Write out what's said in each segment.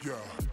Yeah.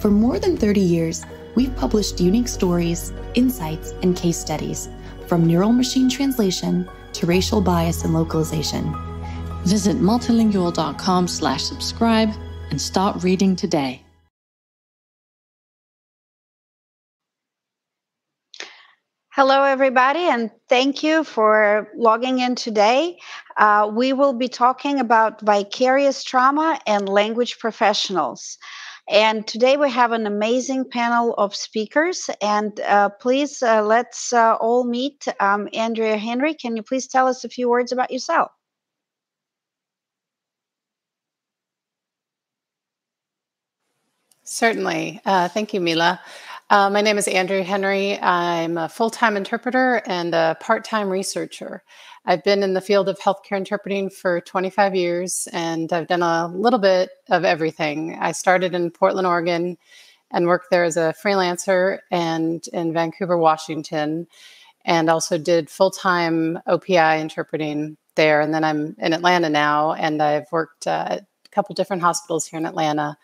For more than 30 years, we've published unique stories, insights, and case studies, from neural machine translation to racial bias and localization. Visit multilingual.com/subscribe and start reading today. Hello, everybody, and thank you for logging in today. We will be talking about vicarious trauma and language professionals. And today we have an amazing panel of speakers. And please, let's all meet Andrea Henry. Can you please tell us a few words about yourself? Certainly. Thank you, Mila. My name is Andrea Henry. I'm a full-time interpreter and a part-time researcher. I've been in the field of healthcare interpreting for 25 years, and I've done a little bit of everything. I started in Portland, Oregon, and worked there as a freelancer, and in Vancouver, Washington, and also did full-time OPI interpreting there. And then I'm in Atlanta now, and I've worked at a couple different hospitals here in Atlanta,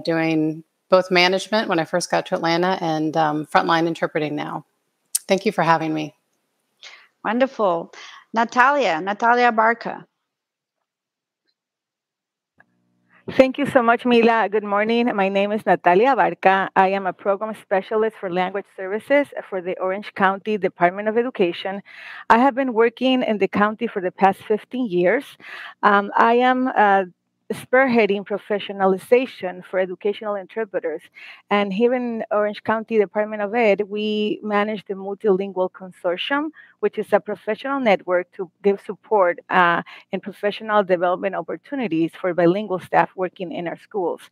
doing both management when I first got to Atlanta and frontline interpreting now. Thank you for having me. Wonderful. Natalia Abarca. Thank you so much, Mila. Good morning. My name is Natalia Varka. I am a program specialist for language services for the Orange County Department of Education. I have been working in the county for the past 15 years. I am spearheading professionalization for educational interpreters. And here in Orange County Department of Ed, we manage the Multilingual Consortium, which is a professional network to give support and professional development opportunities for bilingual staff working in our schools.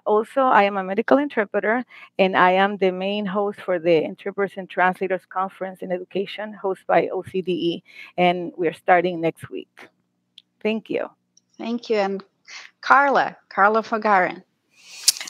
Also, I am a medical interpreter, and I am the main host for the Interpreters and Translators Conference in Education, hosted by OCDE, and we're starting next week. Thank you. Thank you. And Carla Foglin.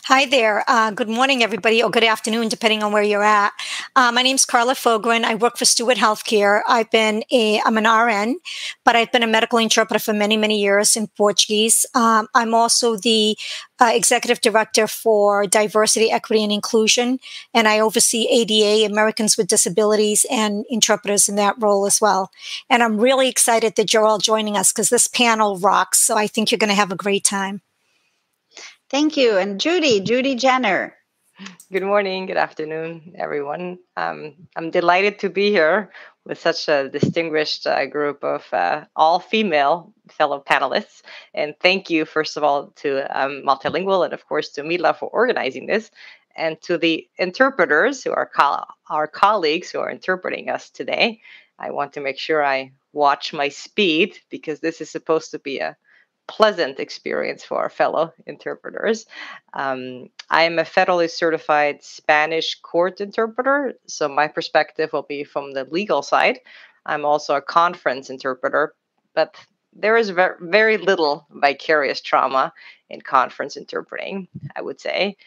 Hi there. Good morning, everybody, or good afternoon, depending on where you're at. My name's Carla Foglin. I work for Steward Health Care. I'm an RN, but I've been a medical interpreter for many, many years in Portuguese. I'm also the executive director for diversity, equity, and inclusion, and I oversee ADA, Americans with Disabilities, and interpreters in that role as well. And I'm really excited that you're all joining us because this panel rocks. So I think you're going to have a great time. Thank you. And Judy Jenner. Good morning, good afternoon, everyone. I'm delighted to be here with such a distinguished group of all-female fellow panelists. And thank you, first of all, to Multilingual and, of course, to Mila for organizing this, and to the interpreters who are our colleagues who are interpreting us today. I want to make sure I watch my speed because this is supposed to be a pleasant experience for our fellow interpreters. I am a federally certified Spanish court interpreter, so my perspective will be from the legal side. I'm also a conference interpreter, but there is very little vicarious trauma in conference interpreting, I would say.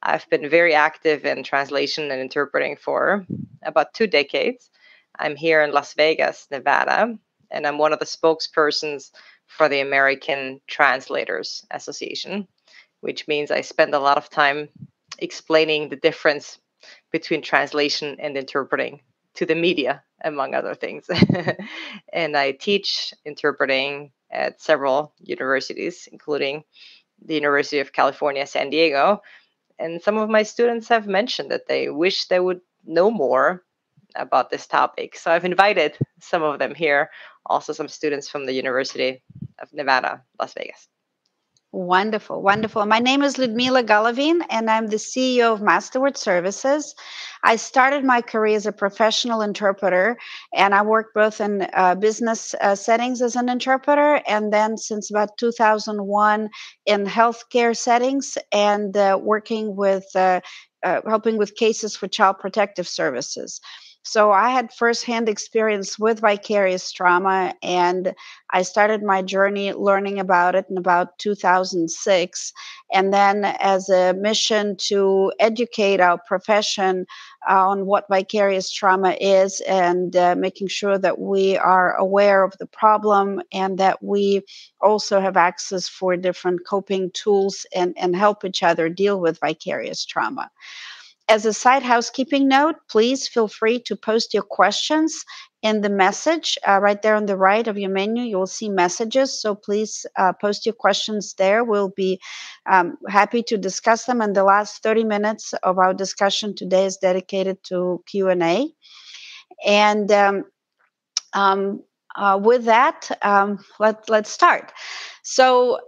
I've been very active in translation and interpreting for about 2 decades. I'm here in Las Vegas, Nevada, and I'm one of the spokespersons for the American Translators Association, which means I spend a lot of time explaining the difference between translation and interpreting to the media, among other things. And I teach interpreting at several universities, including the University of California, San Diego. And some of my students have mentioned that they wish they would know more about this topic. So I've invited some of them here, also some students from the University of Nevada, Las Vegas. Wonderful, wonderful. My name is Ludmila Golovin, and I'm the CEO of Masterword Services. I started my career as a professional interpreter, and I worked both in business settings as an interpreter, and then since about 2001 in healthcare settings, and working with helping with cases for child protective services. So I had firsthand experience with vicarious trauma, and I started my journey learning about it in about 2006. And then, as a mission to educate our profession on what vicarious trauma is, and making sure that we are aware of the problem and that we also have access for different coping tools and help each other deal with vicarious trauma. As a side housekeeping note, please feel free to post your questions in the message right there on the right of your menu. You will see messages, so please post your questions there. We'll be happy to discuss them, and the last 30 minutes of our discussion today is dedicated to Q&A. And with that, let's start. So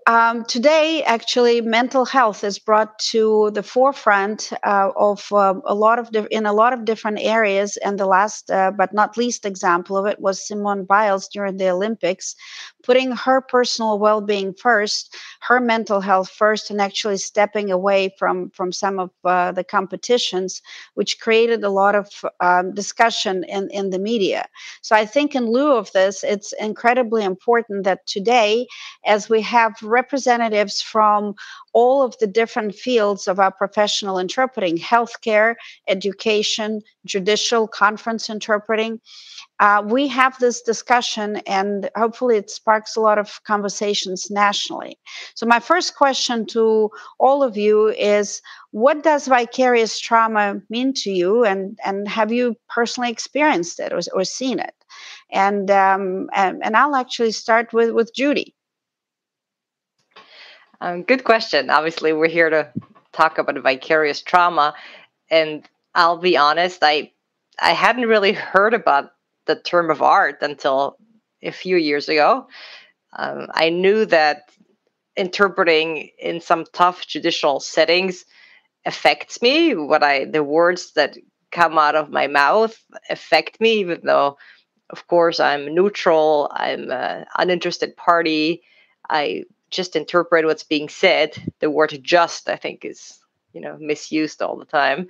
today, actually, mental health is brought to the forefront of a lot of different areas. And the last, but not least, example of it was Simone Biles during the Olympics, putting her personal well-being first, her mental health first, and actually stepping away from some of the competitions, which created a lot of discussion in the media. So I think in lieu of this, it's incredibly important that today, as we have representatives from all of the different fields of our professional interpreting, healthcare, education, judicial, conference interpreting, we have this discussion, and hopefully it sparks a lot of conversations nationally. So my first question to all of you is, what does vicarious trauma mean to you, and have you personally experienced it or seen it? And I'll actually start with Judy. Good question. Obviously, we're here to talk about vicarious trauma, and I'll be honest, I hadn't really heard about the term of art until a few years ago. I knew that interpreting in some tough judicial settings affects me. The words that come out of my mouth affect me, even though, of course, I'm neutral. I'm an uninterested party. I just interpret what's being said. The word "just," I think, is misused all the time.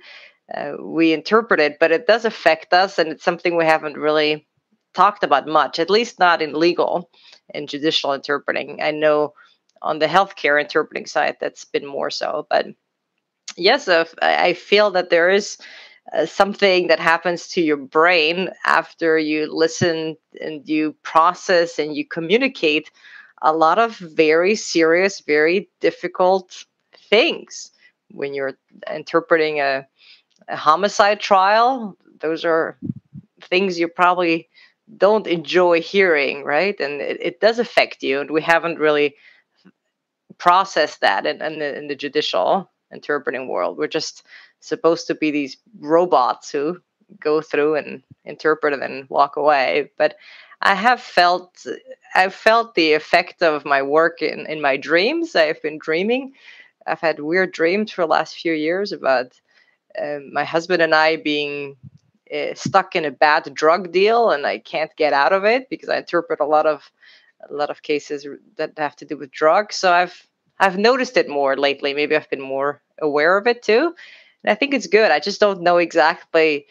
We interpret it, but it does affect us, and it's something we haven't really talked about much, at least not in legal and judicial interpreting. I know on the healthcare interpreting side that's been more so, but yes, I feel that there is something that happens to your brain after you listen and you process and you communicate a lot of very serious, very difficult things. When you're interpreting a homicide trial, those are things you probably don't enjoy hearing, right? And it does affect you, and we haven't really processed that in the judicial interpreting world. We're just supposed to be these robots who go through and interpret and then walk away. But I've felt the effect of my work in my dreams. I've been dreaming. I've had weird dreams for the last few years about my husband and I being stuck in a bad drug deal, and I can't get out of it because I interpret a lot of cases that have to do with drugs. So I've noticed it more lately. Maybe I've been more aware of it too. And I think it's good. I just don't know exactly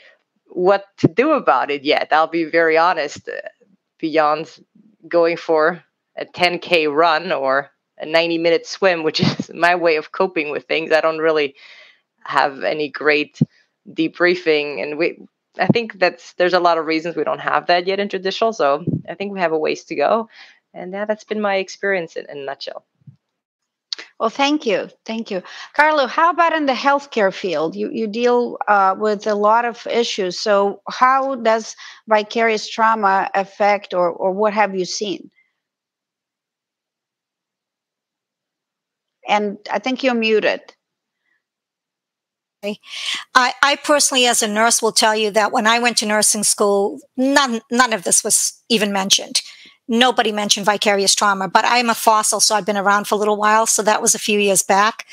what to do about it yet. I'll be very honest. Beyond going for a 10K run or a 90-minute swim, which is my way of coping with things, I don't really have any great debriefing. And I think there's a lot of reasons we don't have that yet in judicial. So I think we have a ways to go. And that's been my experience in a nutshell. Well, thank you. Thank you. Carlo, how about in the healthcare field? You deal with a lot of issues. So how does vicarious trauma affect, or what have you seen? And I think you're muted. I personally, as a nurse, will tell you that when I went to nursing school, none of this was even mentioned. Nobody mentioned vicarious trauma, but I'm a fossil, so I've been around for a little while. So that was a few years back.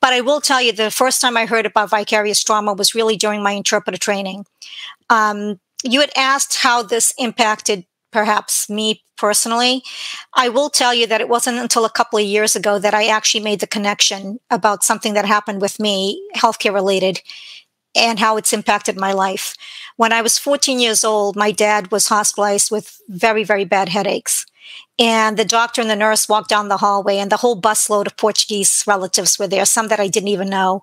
But I will tell you, the first time I heard about vicarious trauma was really during my interpreter training. You had asked how this impacted perhaps me personally. I will tell you that it wasn't until a couple of years ago that I actually made the connection about something that happened with me, healthcare related, and how it's impacted my life. When I was 14 years old, my dad was hospitalized with very, very bad headaches. And the doctor and the nurse walked down the hallway, and the whole busload of Portuguese relatives were there, some that I didn't even know.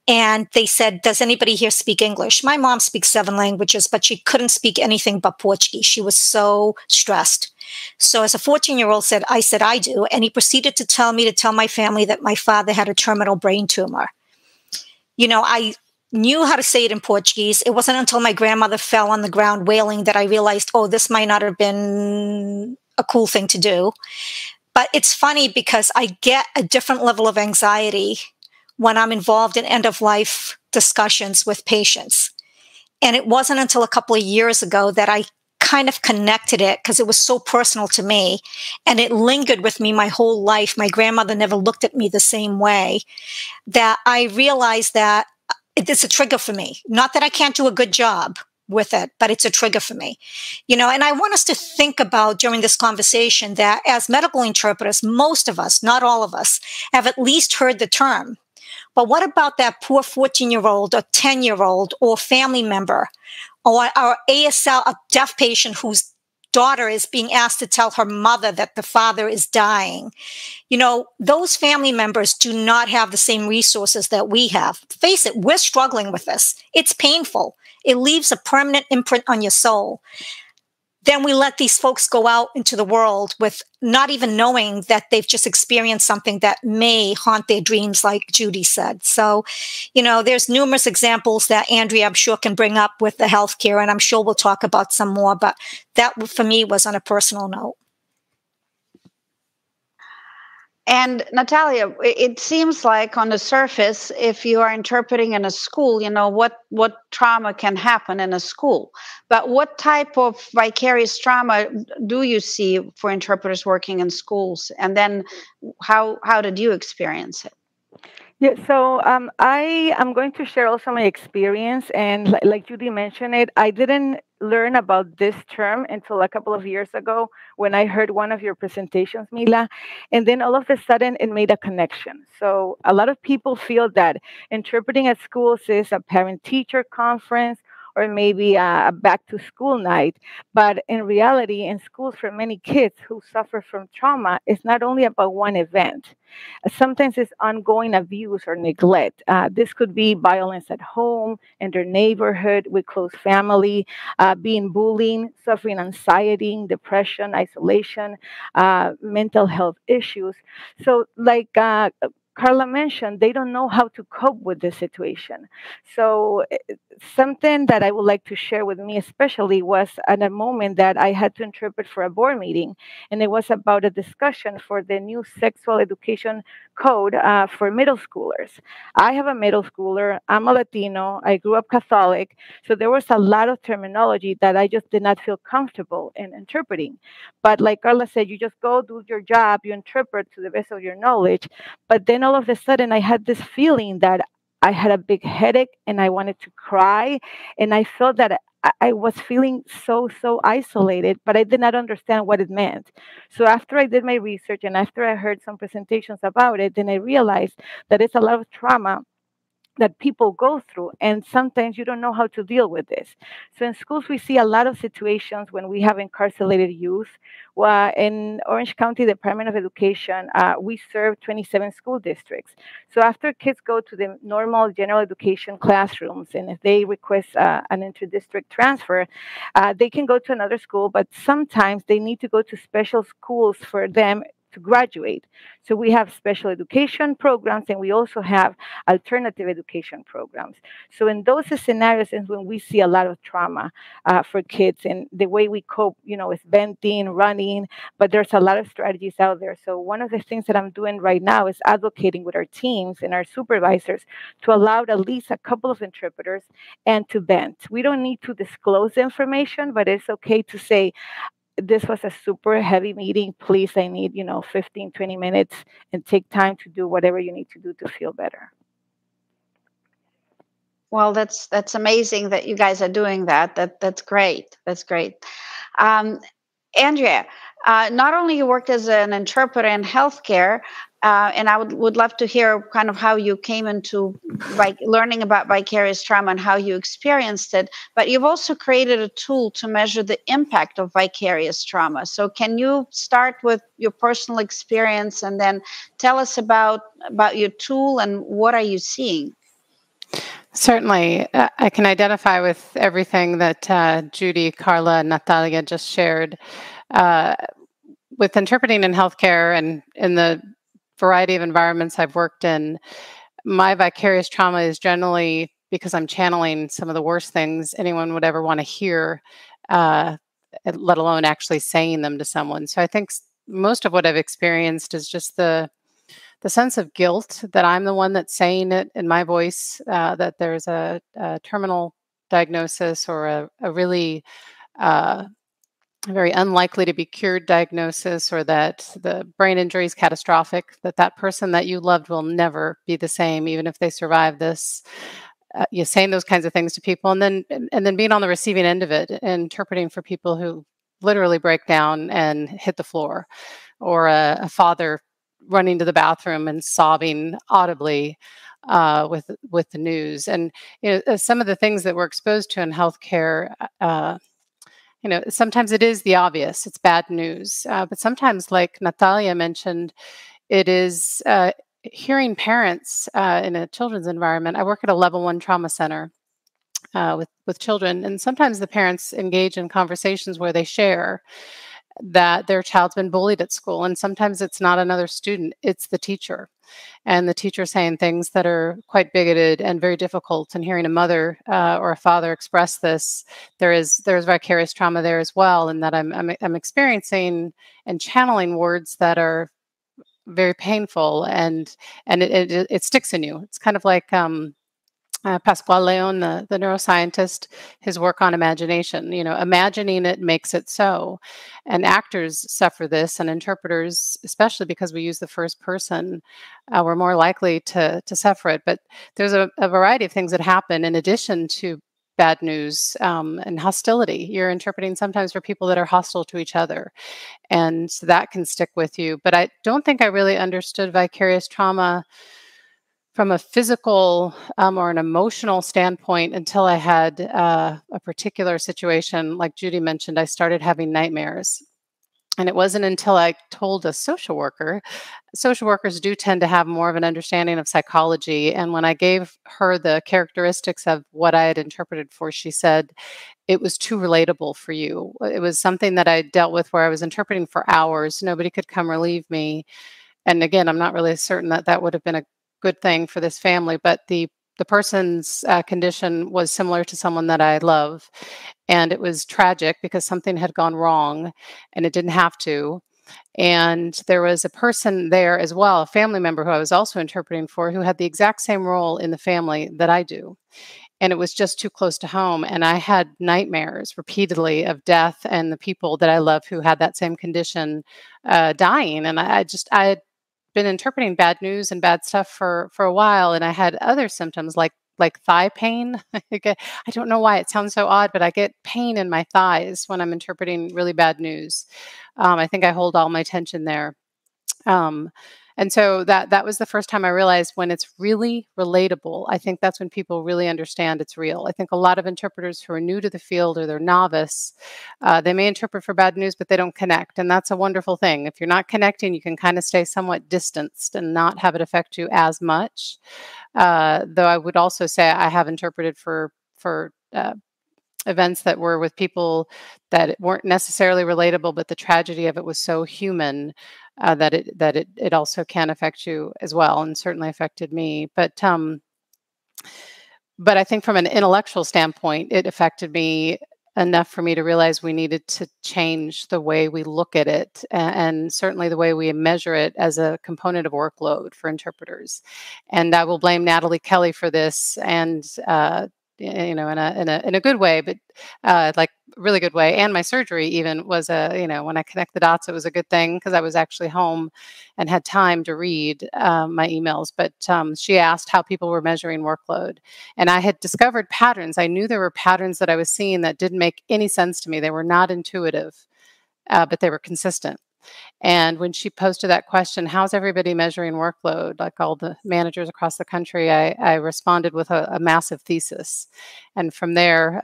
And they said, does anybody here speak English? My mom speaks 7 languages, but she couldn't speak anything but Portuguese. She was so stressed. So as a 14-year-old I said, I do. And he proceeded to tell me to tell my family that my father had a terminal brain tumor. I knew how to say it in Portuguese. It wasn't until my grandmother fell on the ground wailing that I realized, oh, this might not have been a cool thing to do. But it's funny because I get a different level of anxiety when I'm involved in end-of-life discussions with patients. And it wasn't until a couple of years ago that I kind of connected it, because it was so personal to me, and it lingered with me my whole life. My grandmother never looked at me the same way, that I realized that it's a trigger for me. Not that I can't do a good job with it, but it's a trigger for me. And I want us to think about during this conversation that as medical interpreters, most of us, not all of us, have at least heard the term. But what about that poor 14-year-old or 10-year-old or family member or our ASL, a deaf patient whose daughter is being asked to tell her mother that the father is dying? Those family members do not have the same resources that we have. Face it, we're struggling with this. It's painful. It leaves a permanent imprint on your soul. Then we let these folks go out into the world with not even knowing that they've just experienced something that may haunt their dreams, like Judy said. So, there's numerous examples that Andrea, I'm sure, can bring up with the healthcare, and I'm sure we'll talk about some more, but that for me was on a personal note. And Natalia, it seems like on the surface, if you are interpreting in a school, what trauma can happen in a school. But what type of vicarious trauma do you see for interpreters working in schools? And then how did you experience it? Yeah, so I am going to share also my experience. And like Judy mentioned it, I didn't learn about this term until a couple of years ago when I heard one of your presentations, Mila. And then all of a sudden it made a connection. So a lot of people feel that interpreting at schools is a parent-teacher conference or maybe a back-to-school night. But in reality, in schools for many kids who suffer from trauma, it's not only about one event. Sometimes it's ongoing abuse or neglect. This could be violence at home, in their neighborhood, with close family, being bullied, suffering anxiety, depression, isolation, mental health issues. So like Carla mentioned, they don't know how to cope with this situation. So something that I would like to share with me especially was at a moment that I had to interpret for a board meeting, and it was about a discussion for the new sexual education code for middle schoolers. I have a middle schooler, I'm a Latino, I grew up Catholic, so there was a lot of terminology that I just did not feel comfortable in interpreting. But like Carla said, you just go do your job, you interpret to the best of your knowledge. But then all of a sudden I had this feeling that I had a big headache and I wanted to cry. And I felt that I was feeling so isolated, but I did not understand what it meant. So after I did my research and after I heard some presentations about it, then I realized that it's a lot of trauma that people go through, and sometimes you don't know how to deal with this. So in schools, we see a lot of situations when we have incarcerated youth. In Orange County Department of Education, we serve 27 school districts. So after kids go to the normal general education classrooms, and if they request an inter-district transfer, they can go to another school, but sometimes they need to go to special schools for them to graduate. So we have special education programs, and we also have alternative education programs. So in those scenarios is when we see a lot of trauma for kids, and the way we cope, is venting, running, but there's a lot of strategies out there. So one of the things that I'm doing right now is advocating with our teams and our supervisors to allow at least a couple of interpreters and to vent. We don't need to disclose information, but it's okay to say, this was a super heavy meeting. Please, I need, 15, 20 minutes, and take time to do whatever you need to do to feel better. Well, that's amazing that you guys are doing that. That's great. That's great. Andrea, Not only you worked as an interpreter in healthcare, and I would love to hear kind of how you came into learning about vicarious trauma and how you experienced it, but you've also created a tool to measure the impact of vicarious trauma. So can you start with your personal experience and then tell us about your tool and what are you seeing? Certainly. I can identify with everything that Judy, Carla, and Natalia just shared. With interpreting in healthcare and in the variety of environments I've worked in, my vicarious trauma is generally because I'm channeling some of the worst things anyone would ever want to hear, let alone actually saying them to someone. So I think most of what I've experienced is just the sense of guilt that I'm the one that's saying it in my voice, that there's a terminal diagnosis or a really very unlikely to be cured diagnosis, or that the brain injury is catastrophic, that person that you loved will never be the same, even if they survive this. You're saying those kinds of things to people, and then being on the receiving end of it, and interpreting for people who literally break down and hit the floor, or a father running to the bathroom and sobbing audibly with the news. And some of the things that we're exposed to in healthcare. Sometimes it is the obvious, it's bad news. But sometimes, like Natalia mentioned, it is hearing parents in a children's environment. I work at a level 1 trauma center with children, and sometimes the parents engage in conversations where they share that their child's been bullied at school. And sometimes it's not another student, it's the teacher. And the teacher saying things that are quite bigoted and very difficult. And hearing a mother or a father express this, there's vicarious trauma there as well, and that I'm experiencing and channeling words that are very painful, and it sticks in you. It's kind of like Pascual Leon, the neuroscientist, his work on imagination. Imagining it makes it so. And actors suffer this, and interpreters, especially because we use the first person, we're more likely to suffer it. But there's a variety of things that happen in addition to bad news and hostility. You're interpreting sometimes for people that are hostile to each other, and so that can stick with you. But I don't think I really understood vicarious trauma from a physical or an emotional standpoint until I had a particular situation. Like Judy mentioned, I started having nightmares. And it wasn't until I told a social worker. Social workers do tend to have more of an understanding of psychology. And when I gave her the characteristics of what I had interpreted for, she said, it was too relatable for you. It was something that I dealt with where I was interpreting for hours. Nobody could come relieve me. And again, I'm not really certain that would have been a good thing for this family, but the person's condition was similar to someone that I love, and it was tragic because something had gone wrong, and it didn't have to. And there was a person there as well, a family member who I was also interpreting for, who had the exact same role in the family that I do. And it was just too close to home. And I had nightmares repeatedly of death and the people that I love who had that same condition dying. And I had been interpreting bad news and bad stuff for a while, and I had other symptoms like thigh pain. I don't know why it sounds so odd, but I get pain in my thighs when I'm interpreting really bad news. I think I hold all my tension there. And so that was the first time I realized when it's really relatable, I think that's when people really understand it's real. I think a lot of interpreters who are new to the field or they're novice, they may interpret for bad news, but they don't connect. And that's a wonderful thing. If you're not connecting, you can kind of stay somewhat distanced and not have it affect you as much. Though I would also say I have interpreted for events that were with people that weren't necessarily relatable, but the tragedy of it was so human that it also can affect you as well, and certainly affected me. But I think from an intellectual standpoint, it affected me enough for me to realize we needed to change the way we look at it, and certainly the way we measure it as a component of workload for interpreters. And I will blame Natalie Kelly for this, and in a good way, but like really good way. And my surgery even was when I connect the dots, it was a good thing because I was actually home and had time to read my emails. But she asked how people were measuring workload, and I had discovered patterns. I knew there were patterns that I was seeing that didn't make any sense to me. They were not intuitive. but they were consistent. And when she posted that question, how's everybody measuring workload, like all the managers across the country, I responded with a massive thesis. And from there,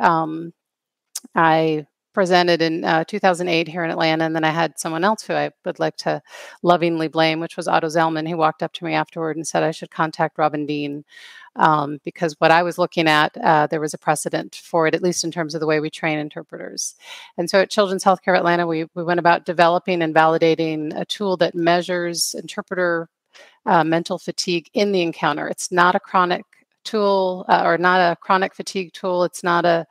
I presented in 2008 here in Atlanta, and then I had someone else who I would like to lovingly blame, which was Otto Zellman, who walked up to me afterward and said I should contact Robin Dean, because what I was looking at, there was a precedent for it, at least in terms of the way we train interpreters. And so at Children's Healthcare Atlanta, we went about developing and validating a tool that measures interpreter mental fatigue in the encounter. It's not a chronic tool or not a chronic fatigue tool. It's not a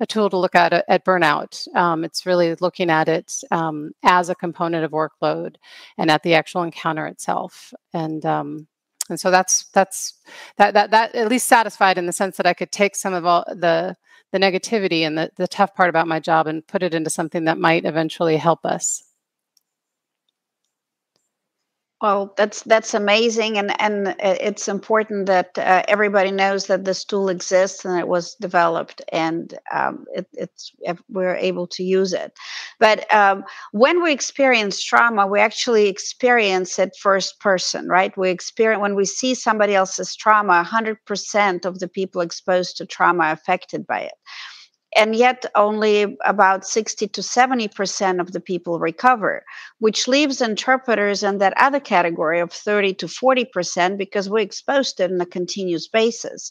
tool to look at burnout. It's really looking at it as a component of workload and at the actual encounter itself. And so that at least satisfied in the sense that I could take some of all the negativity and the tough part about my job and put it into something that might eventually help us. Well, that's amazing, and it's important that everybody knows that this tool exists and it was developed, and we're able to use it. But when we experience trauma, we actually experience it first person, right? When we see somebody else's trauma, 100% of the people exposed to trauma are affected by it. And yet only about 60 to 70% of the people recover, which leaves interpreters in that other category of 30 to 40% because we're exposed to it on a continuous basis.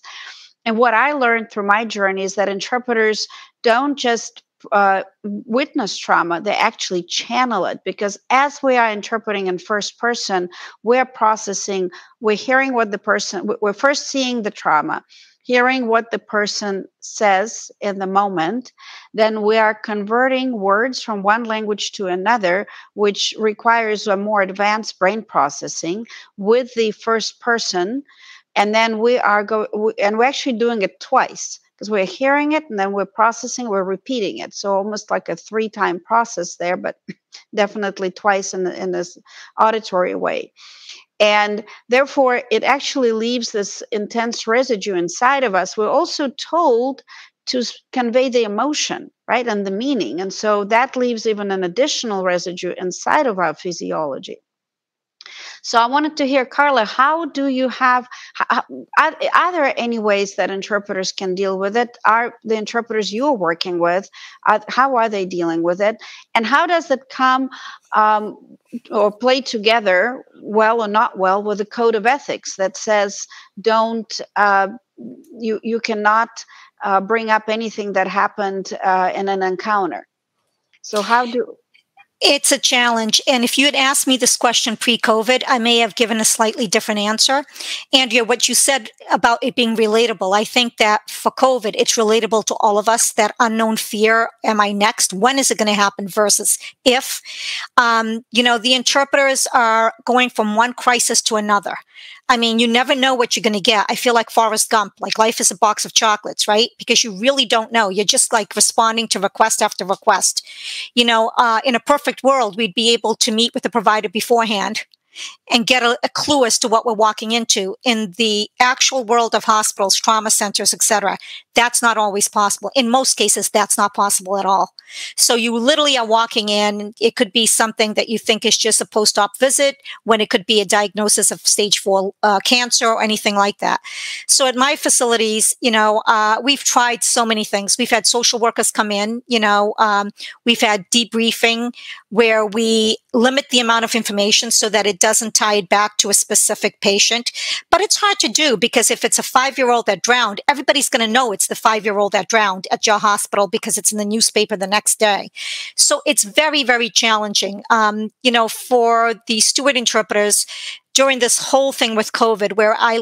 And what I learned through my journey is that interpreters don't just witness trauma, they actually channel it, because as we are interpreting in first person, we're processing, we're hearing what the person, we're first seeing the trauma, hearing what the person says in the moment, then we are converting words from one language to another, which requires a more advanced brain processing with the first person. And then we're actually doing it twice, because we're hearing it and then we're processing, we're repeating it. So almost like a 3-time process there, but definitely twice in this auditory way. And therefore, it actually leaves this intense residue inside of us. We're also told to convey the emotion, right, and the meaning. And so that leaves even an additional residue inside of our physiology. So I wanted to hear, Carla, how do you have, are there any ways that interpreters can deal with it? Are the interpreters you're working with, how are they dealing with it? And how does it come or play together, well or not well, with a code of ethics that says you cannot bring up anything that happened in an encounter? So It's a challenge. And if you had asked me this question pre-COVID, I may have given a slightly different answer. Andrea, what you said about it being relatable, I think that for COVID, it's relatable to all of us, that unknown fear. Am I next? When is it going to happen versus if? The interpreters are going from one crisis to another. I mean, you never know what you're going to get. I feel like Forrest Gump, like life is a box of chocolates, right? Because you really don't know. You're just like responding to request after request. In a perfect world, we'd be able to meet with the provider beforehand and get a clue as to what we're walking into. In the actual world of hospitals, trauma centers, etc., that's not always possible. In most cases, that's not possible at all. So you literally are walking in. It could be something that you think is just a post-op visit, when it could be a diagnosis of stage 4 cancer or anything like that. So at my facilities, we've tried so many things. We've had social workers come in, we've had debriefing where we limit the amount of information so that it doesn't tie it back to a specific patient. But it's hard to do, because if it's a 5-year-old that drowned, everybody's going to know it's the 5-year-old that drowned at your hospital because it's in the newspaper the next day. So it's very, very challenging. For the Steward interpreters during this whole thing with COVID, where I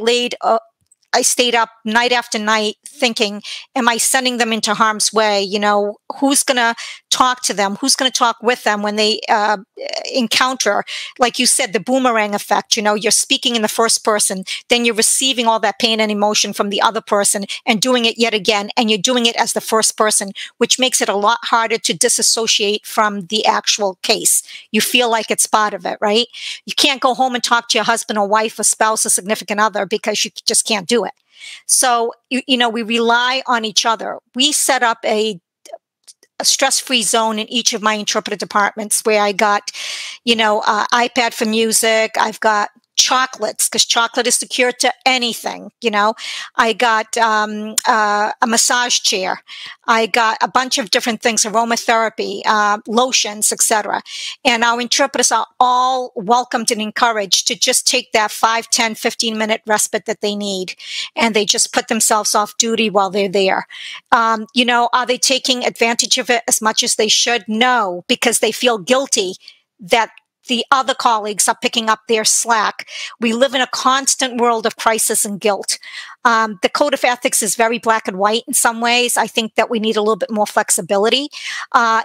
stayed up night after night thinking, am I sending them into harm's way? Who's going to talk to them? Who's going to talk with them when they encounter, like you said, the boomerang effect? You're speaking in the first person, then you're receiving all that pain and emotion from the other person and doing it yet again. And you're doing it as the first person, which makes it a lot harder to disassociate from the actual case. You feel like it's part of it, right? You can't go home and talk to your husband or wife or spouse or significant other because you just can't do it. So, we rely on each other. We set up a a stress-free zone in each of my interpreter departments where I got, iPad for music. I've got chocolates, because chocolate is the cure to anything. I got a massage chair. I got a bunch of different things, aromatherapy, lotions, etc. And our interpreters are all welcomed and encouraged to just take that 5, 10, 15-minute respite that they need. And they just put themselves off duty while they're there. Are they taking advantage of it as much as they should? No, because they feel guilty that the other colleagues are picking up their slack. We live in a constant world of crisis and guilt. The code of ethics is very black and white in some ways. I think that we need a little bit more flexibility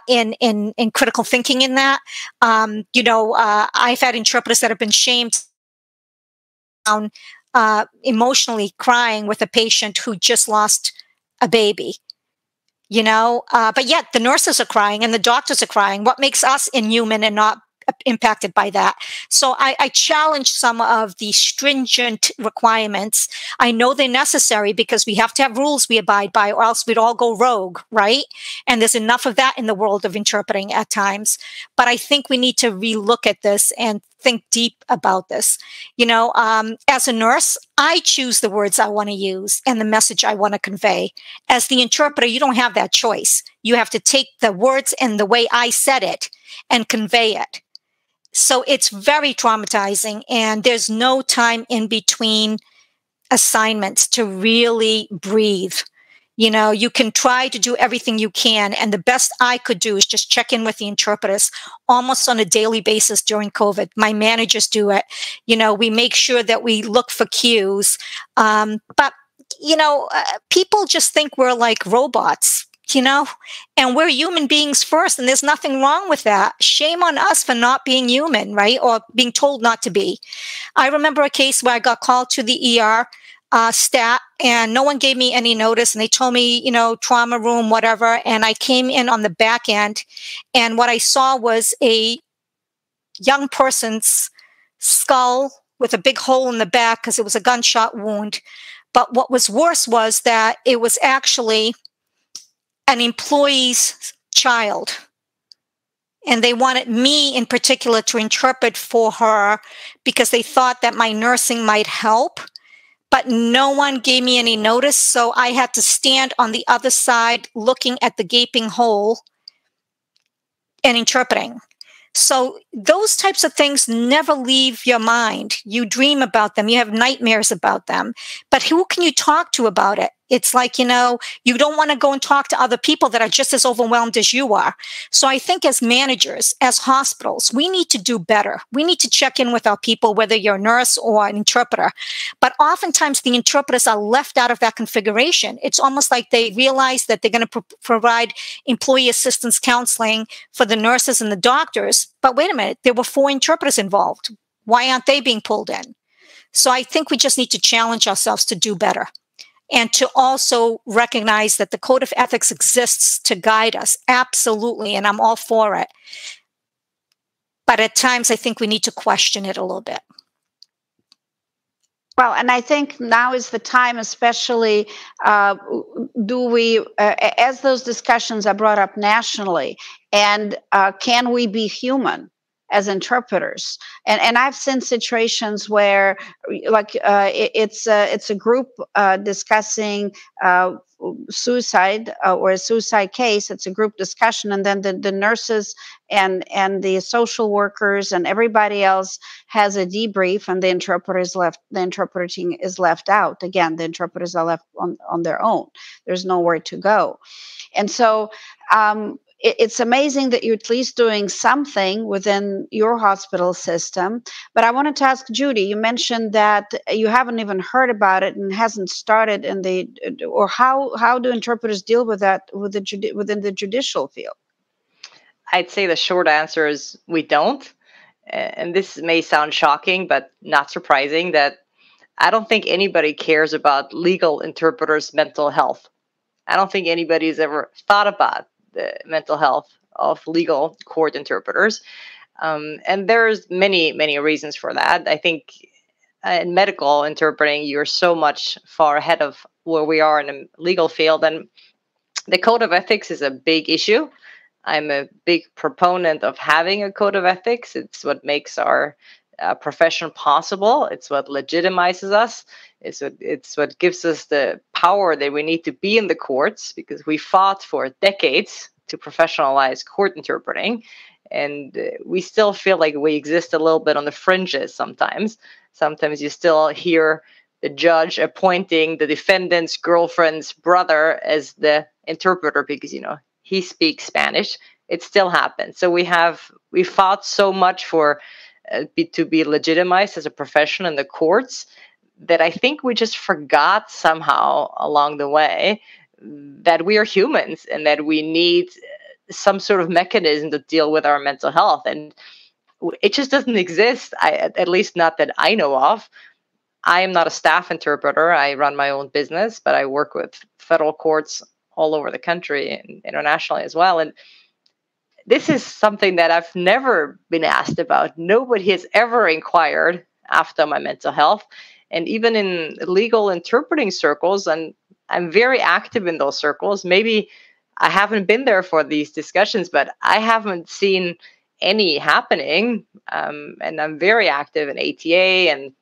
in critical thinking in that. I've had interpreters that have been shamed down emotionally crying with a patient who just lost a baby. But yet the nurses are crying and the doctors are crying. What makes us inhuman and not impacted by that? So I challenge some of the stringent requirements. I know they're necessary because we have to have rules we abide by, or else we'd all go rogue, right? And there's enough of that in the world of interpreting at times. But I think we need to relook at this and think deep about this. As a nurse, I choose the words I want to use and the message I want to convey. As the interpreter, you don't have that choice. You have to take the words and the way I said it and convey it. So it's very traumatizing, and there's no time in between assignments to really breathe. You can try to do everything you can, and the best I could do is just check in with the interpreters almost on a daily basis during COVID. My managers do it. We make sure that we look for cues. But people just think we're like robots. And we're human beings first, and there's nothing wrong with that. Shame on us for not being human, right? Or being told not to be. I remember a case where I got called to the ER stat, and no one gave me any notice, and they told me, trauma room, whatever. And I came in on the back end, and what I saw was a young person's skull with a big hole in the back because it was a gunshot wound. But what was worse was that it was actually an employee's child. And they wanted me in particular to interpret for her because they thought that my nursing might help. But no one gave me any notice. So I had to stand on the other side looking at the gaping hole and interpreting. So those types of things never leave your mind. You dream about them. You have nightmares about them. But who can you talk to about it? It's like, you don't want to go and talk to other people that are just as overwhelmed as you are. So I think as managers, as hospitals, we need to do better. We need to check in with our people, whether you're a nurse or an interpreter. But oftentimes the interpreters are left out of that configuration. It's almost like they realize that they're going to provide employee assistance counseling for the nurses and the doctors. But wait a minute, there were 4 interpreters involved. Why aren't they being pulled in? So I think we just need to challenge ourselves to do better. And to also recognize that the code of ethics exists to guide us. Absolutely. And I'm all for it. But at times, I think we need to question it a little bit. Well, and I think now is the time, especially as those discussions are brought up nationally, and can we be human as interpreters? And I've seen situations where, like, it's a group discussing suicide or a suicide case. It's a group discussion, and then the nurses and the social workers and everybody else has a debrief, and the interpreting is left out. Again, the interpreters are left on their own. There's nowhere to go. And so it's amazing that you're at least doing something within your hospital system. But I wanted to ask Judy, you mentioned that you haven't even heard about it and hasn't started or how do interpreters deal with that within the judicial field? I'd say the short answer is we don't. And this may sound shocking, but not surprising, that I don't think anybody cares about legal interpreters' mental health. I don't think anybody's ever thought about the mental health of legal court interpreters. And there's many, many reasons for that. I think in medical interpreting, you're so much far ahead of where we are in the legal field. And The code of ethics is a big issue. I'm a big proponent of having a code of ethics. It's what makes our profession possible. It's what legitimizes us. It's what gives us the power that we need to be in the courts, because we fought for decades to professionalize court interpreting. And we still feel like we exist a little bit on the fringes sometimes. Sometimes you still hear the judge appointing the defendant's girlfriend's brother as the interpreter because, he speaks Spanish. It still happens. So we fought so much for to be legitimized as a profession in the courts that I think we just forgot somehow along the way that we are humans and that we need some sort of mechanism to deal with our mental health. And it just doesn't exist, at least not that I know of. I am not a staff interpreter. I run my own business, but I work with federal courts all over the country and internationally as well. And this is something that I've never been asked about. Nobody has ever inquired after my mental health. And even in legal interpreting circles, and I'm very active in those circles. Maybe I haven't been there for these discussions, but I haven't seen any happening. And I'm very active in ATA and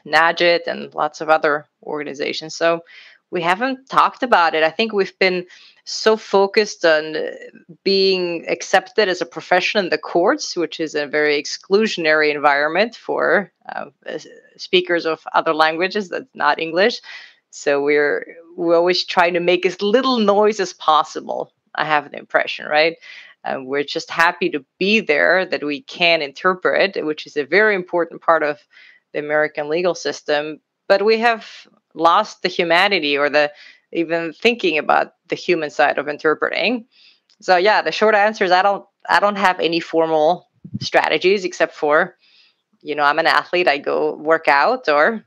NAGIT and lots of other organizations. So we haven't talked about it. I think we've been so focused on being accepted as a profession in the courts, which is a very exclusionary environment for speakers of other languages that's not English. So we're always trying to make as little noise as possible. I have the impression, right? We're just happy to be there, that we can interpret, which is a very important part of the American legal system. But we have lost the humanity or the even thinking about the human side of interpreting. So yeah, the short answer is I don't have any formal strategies except for, I'm an athlete, I go work out, or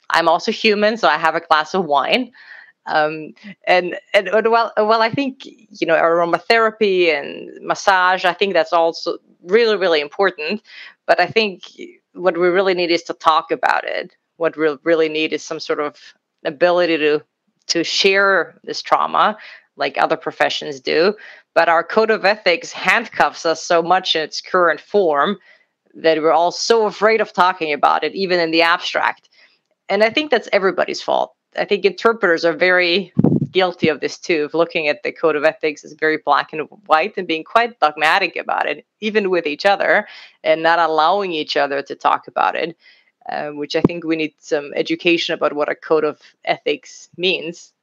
I'm also human, so I have a glass of wine. And I think, aromatherapy and massage, I think that's also really, really important. But I think what we really need is to talk about it. What we really need is some sort of ability to share this trauma like other professions do. But our code of ethics handcuffs us so much in its current form that we're all so afraid of talking about it, even in the abstract. And I think that's everybody's fault. I think interpreters are very guilty of this too, of looking at the code of ethics as very black and white and being quite dogmatic about it, even with each other, and not allowing each other to talk about it. Which I think we need some education about what a code of ethics means.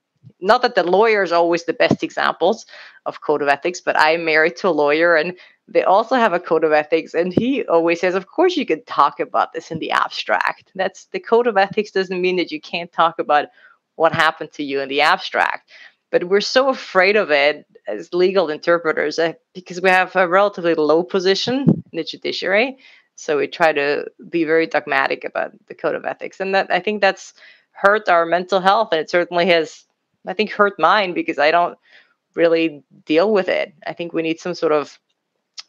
Not that the lawyers are always the best examples of code of ethics, but I'm married to a lawyer and they also have a code of ethics. And he always says, of course you can talk about this in the abstract. That's the code of ethics doesn't mean that you can't talk about what happened to you in the abstract. But we're so afraid of it as legal interpreters because we have a relatively low position in the judiciary. So we try to be very dogmatic about the code of ethics. And that I think that's hurt our mental health. And it certainly has, I think, hurt mine because I don't really deal with it. I think we need some sort of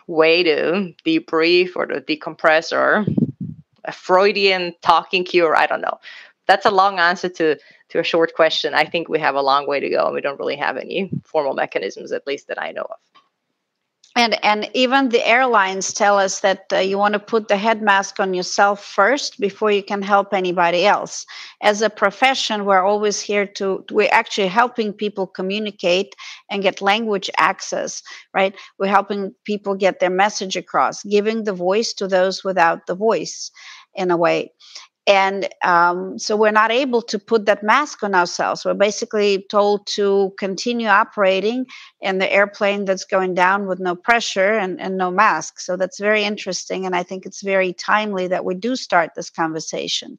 way to debrief or to decompress or a Freudian talking cure. I don't know. That's a long answer to a short question. I think we have a long way to go and we don't really have any formal mechanisms, at least that I know of. And even the airlines tell us that you want to put the head mask on yourself first before you can help anybody else. As a profession, we're always here we're actually helping people communicate and get language access, right? We're helping people get their message across, giving the voice to those without the voice in a way. And so we're not able to put that mask on ourselves. We're basically told to continue operating in the airplane that's going down with no pressure and no mask. So that's very interesting. And I think it's very timely that we do start this conversation.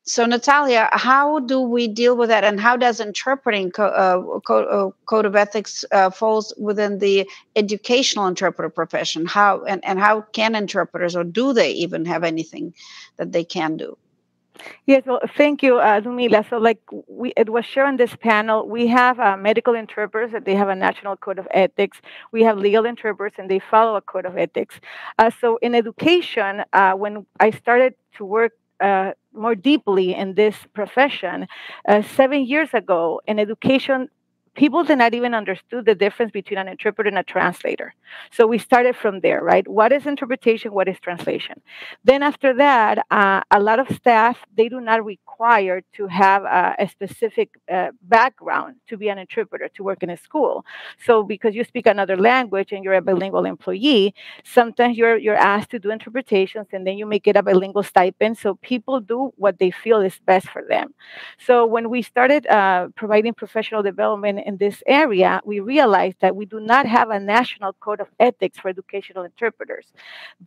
So Natalia, how do we deal with that? And how does interpreting code of ethics falls within the educational interpreter profession? How can interpreters, or do they even have anything that they can do? Yes, well, thank you, Ludmila. So it was shared on this panel, we have medical interpreters that they have a national code of ethics. We have legal interpreters and they follow a code of ethics. So in education, when I started to work more deeply in this profession, 7 years ago, in education, people did not even understood the difference between an interpreter and a translator. So we started from there, right? What is interpretation? What is translation? Then after that, a lot of staff, they do not require to have a specific background to be an interpreter, to work in a school. So because you speak another language and you're a bilingual employee, sometimes you're asked to do interpretations, and then you may get a bilingual stipend. So people do what they feel is best for them. So when we started providing professional development in this area, we realized that we do not have a national code of ethics for educational interpreters.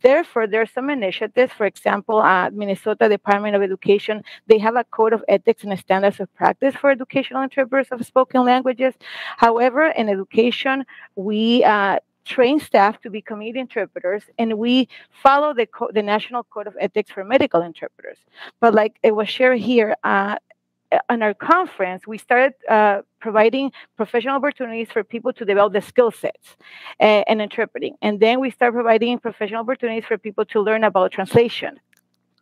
Therefore, there are some initiatives. For example, Minnesota Department of Education, they have a code of ethics and standards of practice for educational interpreters of spoken languages. However, in education, we train staff to be community interpreters, and we follow the National Code of Ethics for medical interpreters. But like it was shared here, on our conference, we started providing professional opportunities for people to develop the skill sets and interpreting. And then we start providing professional opportunities for people to learn about translation,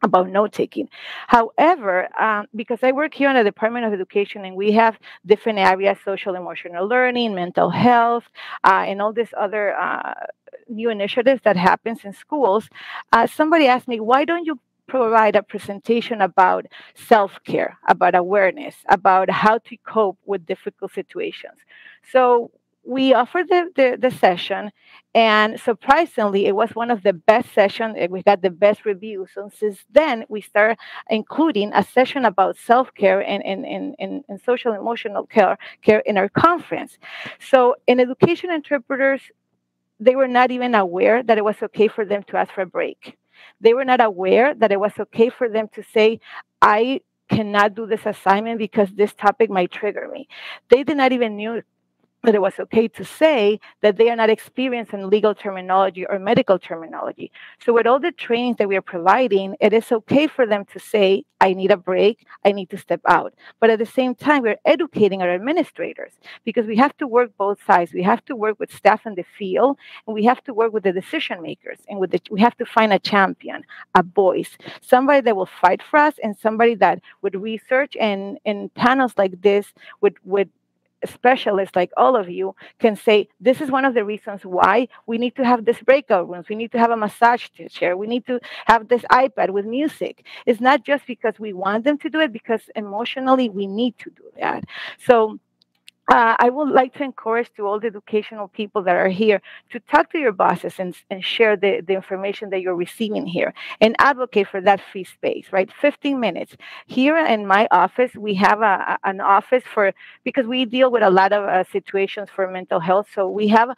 about note-taking. However, because I work here in the Department of Education, and we have different areas, social emotional learning, mental health, and all these other new initiatives that happens in schools, somebody asked me, why don't you provide a presentation about self-care, about awareness, about how to cope with difficult situations? So we offered the session, and surprisingly, it was one of the best sessions. We got the best reviews. So since then, we started including a session about self-care and social emotional care in our conference. So in education interpreters, they were not even aware that it was okay for them to ask for a break. They were not aware that it was okay for them to say, I cannot do this assignment because this topic might trigger me. They did not even knew that it was okay to say that they are not experienced in legal terminology or medical terminology. So with all the trainings that we are providing, it is okay for them to say, I need a break, I need to step out. But at the same time, we're educating our administrators, because we have to work both sides. We have to work with staff in the field, and we have to work with the decision makers, and we have to find a champion, a voice, somebody that will fight for us, and somebody that would research, and in panels like this would specialists like all of you can say, this is one of the reasons why we need to have this breakout rooms. We need to have a massage chair. We need to have this iPad with music. It's not just because we want them to do it, because emotionally we need to do that. So I would like to encourage to all the educational people that are here to talk to your bosses and share the information that you're receiving here, and advocate for that free space, right? 15 minutes. Here in my office, we have an office because we deal with a lot of situations for mental health. So we have,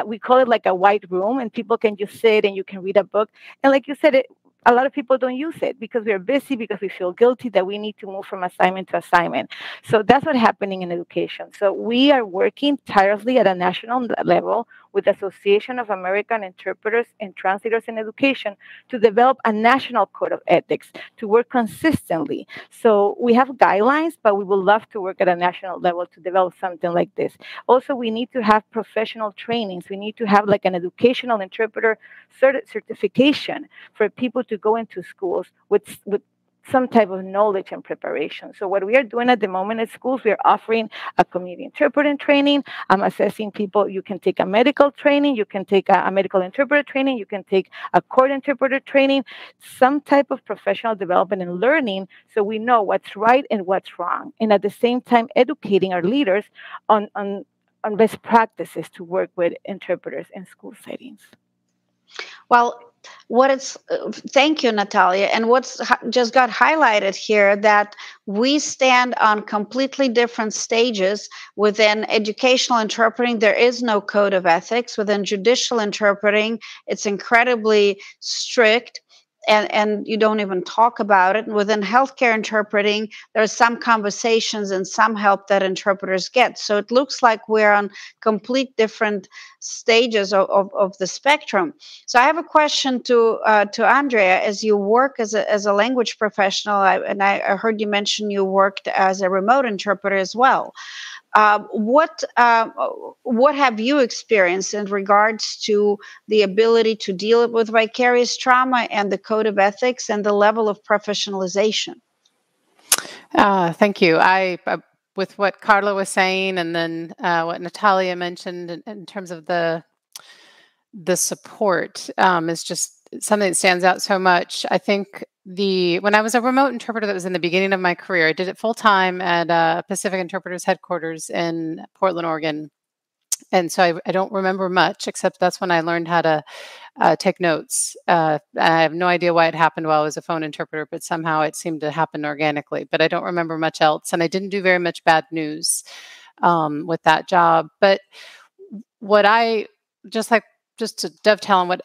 we call it like a white room, and people can just sit and you can read a book. And like you said, a lot of people don't use it because we're busy, because we feel guilty that we need to move from assignment to assignment. So that's what's happening in education. So we are working tirelessly at a national level with the Association of American Interpreters and Translators in Education to develop a national code of ethics, to work consistently. So we have guidelines, but we would love to work at a national level to develop something like this. Also, we need to have professional trainings. We need to have like an educational interpreter certification for people to go into schools with some type of knowledge and preparation. So what we are doing at the moment at schools, we are offering a community interpreting training. I'm assessing people. You can take a medical training. You can take a medical interpreter training. You can take a court interpreter training, some type of professional development and learning, so we know what's right and what's wrong. And at the same time, educating our leaders on best practices to work with interpreters in school settings. Well, thank you, Natalia. And what's just got highlighted here, that we stand on completely different stages. Within educational interpreting, there is no code of ethics. Within judicial interpreting, it's incredibly strict. And you don't even talk about it. And within healthcare interpreting, there's some conversations and some help that interpreters get. So it looks like we're on complete different stages of the spectrum. So I have a question to Andrea. As you work as a language professional, I heard you mention you worked as a remote interpreter as well. What have you experienced in regards to the ability to deal with vicarious trauma and the code of ethics and the level of professionalization? Thank you. I with what Carla was saying, and then what Natalia mentioned in terms of the support is just something that stands out so much. I think when I was a remote interpreter, that was in the beginning of my career, I did it full time at Pacific Interpreters headquarters in Portland, Oregon. And so I don't remember much, except that's when I learned how to take notes. I have no idea why it happened while I was a phone interpreter, but somehow it seemed to happen organically. But I don't remember much else. And I didn't do very much bad news with that job. But what just to dovetail on what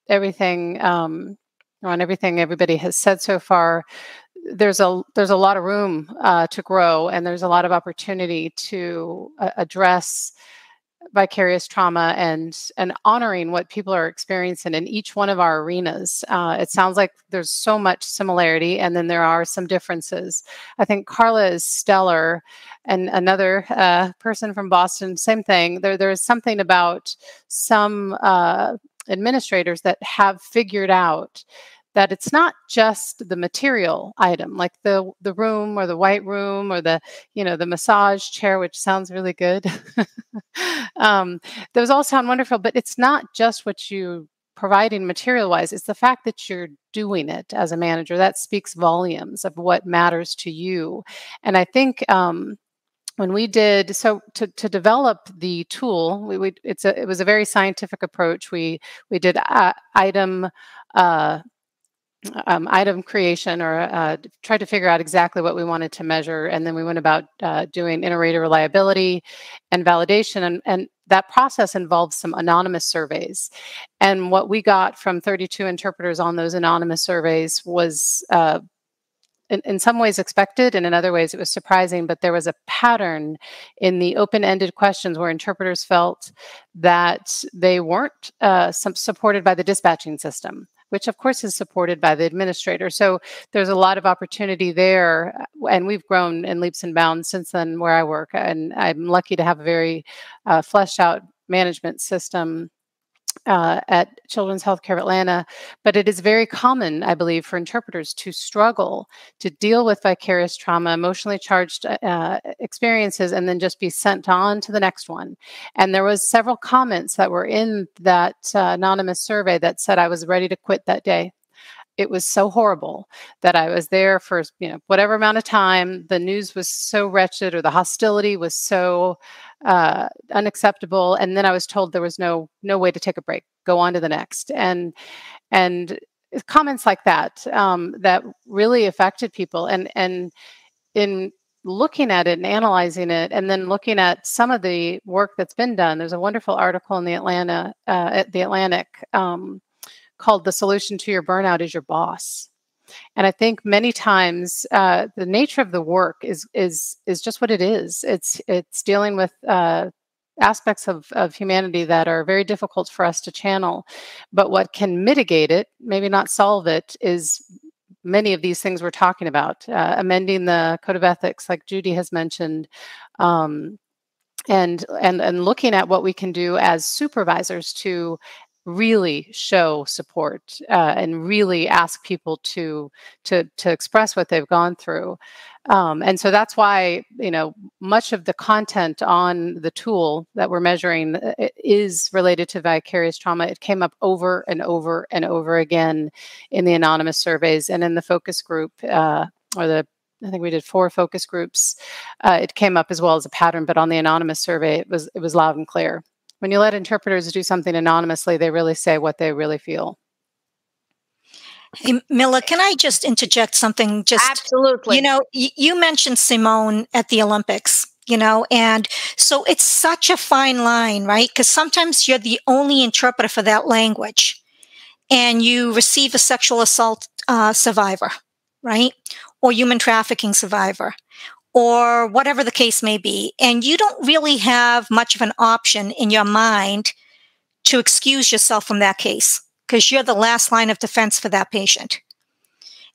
everything on everything everybody has said so far, there's a lot of room to grow, and there's a lot of opportunity to address vicarious trauma and honoring what people are experiencing in each one of our arenas. It sounds like there's so much similarity, and then there are some differences. I think Carla is stellar, and another person from Boston, same thing. There is something about some administrators that have figured out that it's not just the material item, like the room or the white room or the massage chair, which sounds really good. Those all sound wonderful, but it's not just what you providing material wise. It's the fact that you're doing it as a manager that speaks volumes of what matters to you. And I think when we did to develop the tool, it was a very scientific approach. We did item creation, or tried to figure out exactly what we wanted to measure. And then we went about doing inter-rater reliability and validation. And that process involves some anonymous surveys. And what we got from 32 interpreters on those anonymous surveys was in some ways expected, and in other ways it was surprising. But there was a pattern in the open-ended questions where interpreters felt that they weren't supported by the dispatching system, which of course is supported by the administrator. So there's a lot of opportunity there, and we've grown in leaps and bounds since then where I work, and I'm lucky to have a very fleshed out management system at Children's Healthcare of Atlanta. But it is very common, I believe, for interpreters to struggle to deal with vicarious trauma, emotionally charged experiences, and then just be sent on to the next one. And there was several comments that were in that anonymous survey that said I was ready to quit that day. It was so horrible that I was there for whatever amount of time. The news was so wretched, or the hostility was so unacceptable. And then I was told there was no way to take a break, go on to the next. And comments like that that really affected people. And in looking at it and analyzing it, and then looking at some of the work that's been done, there's a wonderful article in the Atlantic called "The Solution to Your Burnout is Your Boss." And I think many times the nature of the work is just what it is. It's dealing with aspects of humanity that are very difficult for us to channel. But what can mitigate it, maybe not solve it, is many of these things we're talking about. Amending the code of ethics, like Judy has mentioned, and looking at what we can do as supervisors to really show support and really ask people to express what they've gone through. And so that's why, much of the content on the tool that we're measuring is related to vicarious trauma. It came up over and over and over again in the anonymous surveys and in the focus group, I think we did 4 focus groups. It came up as well as a pattern, but on the anonymous survey, it was loud and clear. When you let interpreters do something anonymously, they really say what they really feel. Hey, Mila, can I just interject something? Absolutely. You mentioned Simone at the Olympics, and so it's such a fine line, right? Because sometimes you're the only interpreter for that language, and you receive a sexual assault survivor, right? Or human trafficking survivor, or whatever the case may be. And you don't really have much of an option in your mind to excuse yourself from that case, because you're the last line of defense for that patient.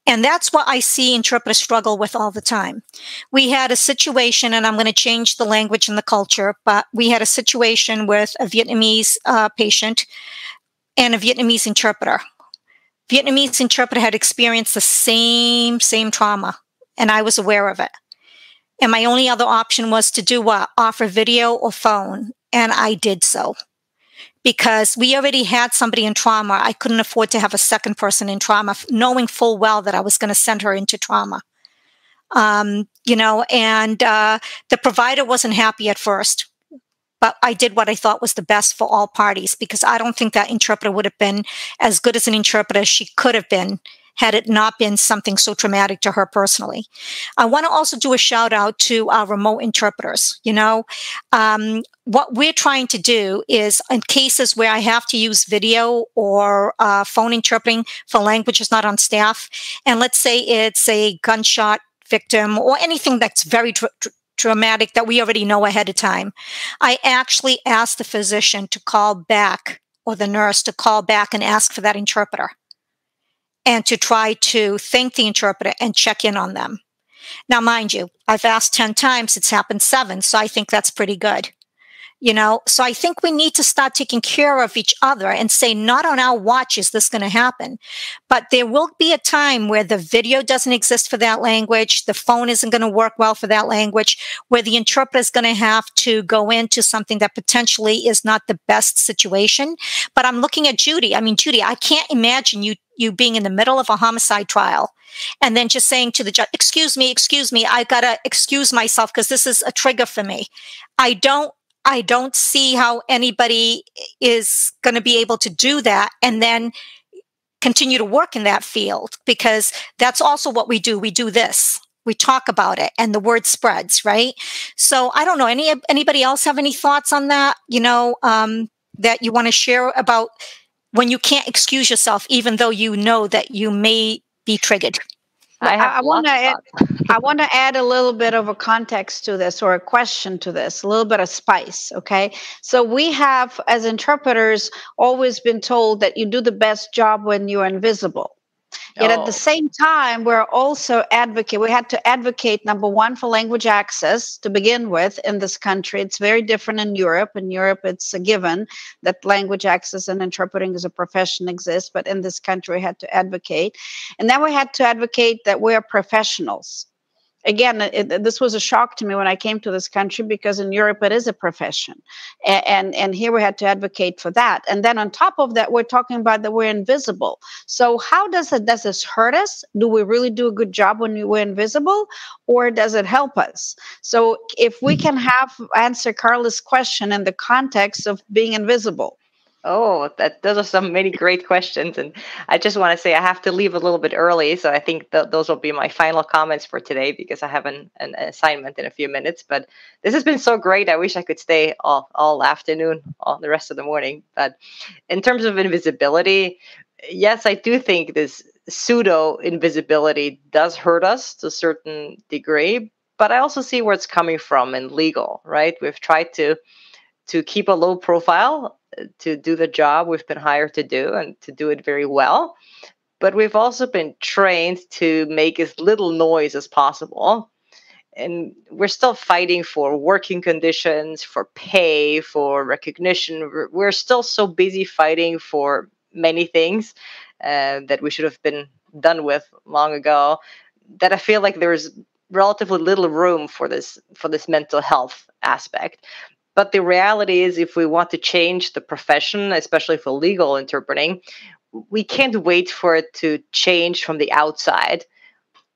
And that's what I see interpreters struggle with all the time. We had a situation, and I'm going to change the language and the culture, but we had a situation with a Vietnamese patient and a Vietnamese interpreter. Vietnamese interpreter had experienced the same trauma, and I was aware of it. And my only other option was to do what? Offer video or phone. And I did so. Because we already had somebody in trauma. I couldn't afford to have a second person in trauma, knowing full well that I was going to send her into trauma. And the provider wasn't happy at first. But I did what I thought was the best for all parties, because I don't think that interpreter would have been as good as an interpreter as she could have been had it not been something so traumatic to her personally. I want to also do a shout out to our remote interpreters. What we're trying to do is, in cases where I have to use video or phone interpreting for languages not on staff, and let's say it's a gunshot victim or anything that's very traumatic that we already know ahead of time, I actually ask the physician to call back, or the nurse to call back and ask for that interpreter, and to try to thank the interpreter and check in on them. Now, mind you, I've asked 10 times, it's happened 7, so I think that's pretty good. So I think we need to start taking care of each other and say, not on our watch is this going to happen. But there will be a time where the video doesn't exist for that language, the phone isn't going to work well for that language, where the interpreter is going to have to go into something that potentially is not the best situation. But I'm looking at Judy. I mean, Judy, I can't imagine you being in the middle of a homicide trial and then just saying to the judge, excuse me, I got to excuse myself because this is a trigger for me. I don't see how anybody is going to be able to do that and then continue to work in that field, because that's also what we do. We do this. We talk about it and the word spreads, right? So I don't know. Anybody else have any thoughts on that, that you want to share about when you can't excuse yourself, even though you know that you may be triggered? I want to add a little bit of a context to this, or a question to this, a little bit of spice. Okay. So we have, as interpreters, always been told that you do the best job when you're invisible. Yet at the same time, we're also we had to advocate, number one, for language access to begin with in this country. It's very different in Europe. In Europe, it's a given that language access and interpreting as a profession exists. But in this country, we had to advocate. And then we had to advocate that we're professionals. Again, this was a shock to me when I came to this country, because in Europe it is a profession, and here we had to advocate for that. And then on top of that, we're talking about that we're invisible. So how does this hurt us? Do we really do a good job when we're invisible, or does it help us? So if we can answer Carla's question in the context of being invisible. Oh, those are some many great questions. And I just want to say I have to leave a little bit early. So I think those will be my final comments for today, because I have an assignment in a few minutes. But this has been so great. I wish I could stay all afternoon, all the rest of the morning. But in terms of invisibility, yes, I do think this pseudo invisibility does hurt us to a certain degree. But I also see where it's coming from in legal, right? We've tried to keep a low profile, to do the job we've been hired to do, and to do it very well. But we've also been trained to make as little noise as possible. And we're still fighting for working conditions, for pay, for recognition. We're still so busy fighting for many things that we should have been done with long ago, that I feel like there's relatively little room for this mental health aspect. But the reality is, if we want to change the profession, especially for legal interpreting, we can't wait for it to change from the outside.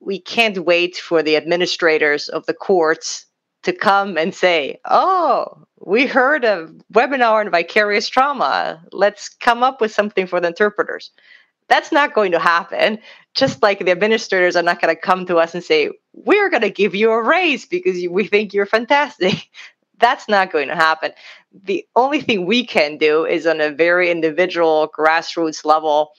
We can't wait for the administrators of the courts to come and say, oh, we heard a webinar on vicarious trauma. Let's come up with something for the interpreters. That's not going to happen. Just like the administrators are not going to come to us and say, we're going to give you a raise because we think you're fantastic. That's not going to happen. The only thing we can do is on a very individual grassroots level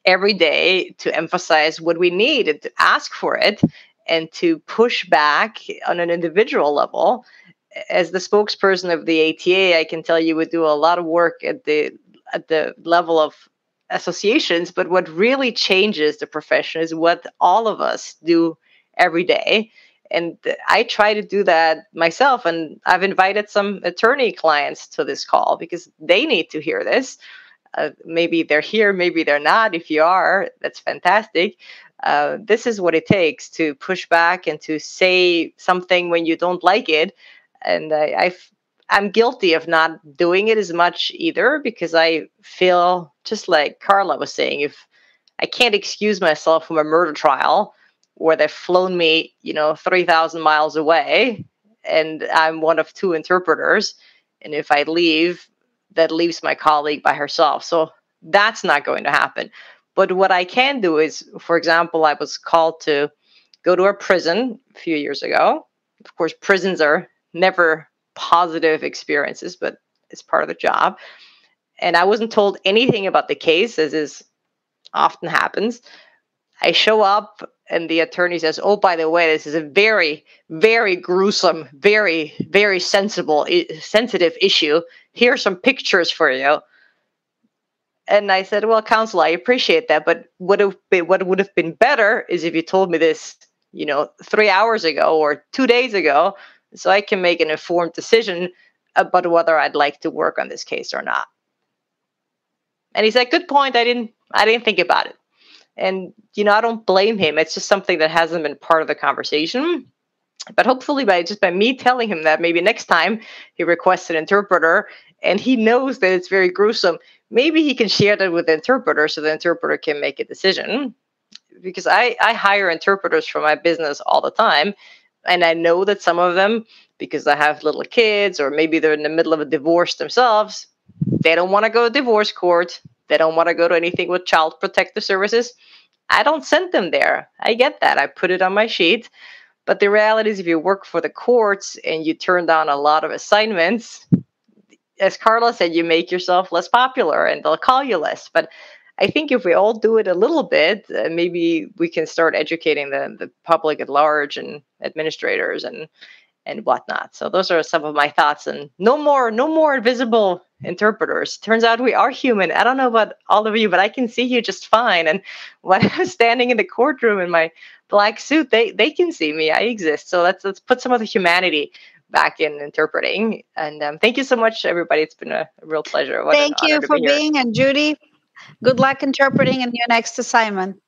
every day to emphasize what we need and to ask for it, and to push back on an individual level. As the spokesperson of the ATA, I can tell you we do a lot of work at the level of associations, but what really changes the profession is what all of us do every day. And I try to do that myself. And I've invited some attorney clients to this call because they need to hear this. Maybe they're here, maybe they're not. If you are, that's fantastic. This is what it takes to push back and to say something when you don't like it. And I'm guilty of not doing it as much either, because I feel just like Carla was saying, if I can't excuse myself from a murder trial where they've flown me, 3,000 miles away, and I'm one of two interpreters. And if I leave, that leaves my colleague by herself. So that's not going to happen. But what I can do is, for example, I was called to go to a prison a few years ago. Of course, prisons are never positive experiences, but it's part of the job. And I wasn't told anything about the case, as is often happens. I show up and the attorney says, "Oh, by the way, this is a very, very gruesome, very, very sensitive issue. Here are some pictures for you." And I said, "Well, counsel, I appreciate that, but what would have been better is if you told me this, 3 hours ago or 2 days ago, so I can make an informed decision about whether I'd like to work on this case or not." And he said, "Good point. I didn't think about it." And, I don't blame him. It's just something that hasn't been part of the conversation. But hopefully by me telling him that, maybe next time he requests an interpreter and he knows that it's very gruesome, maybe he can share that with the interpreter so the interpreter can make a decision. Because I hire interpreters for my business all the time. And I know that some of them, because I have little kids or maybe they're in the middle of a divorce themselves, they don't want to go to divorce court. They don't want to go to anything with child protective services. I don't send them there. I get that. I put it on my sheet. But the reality is, if you work for the courts and you turn down a lot of assignments, as Carla said, you make yourself less popular and they'll call you less. But I think if we all do it a little bit, maybe we can start educating the public at large and administrators and whatnot. So those are some of my thoughts. And no more invisible interpreters. Turns out we are human. I don't know about all of you, but I can see you just fine. And when I'm standing in the courtroom in my black suit, they can see me. I exist. So let's put some of the humanity back in interpreting. And thank you so much, everybody. It's been a real pleasure. What Thank you for being, and Judy, good luck interpreting in your next assignment.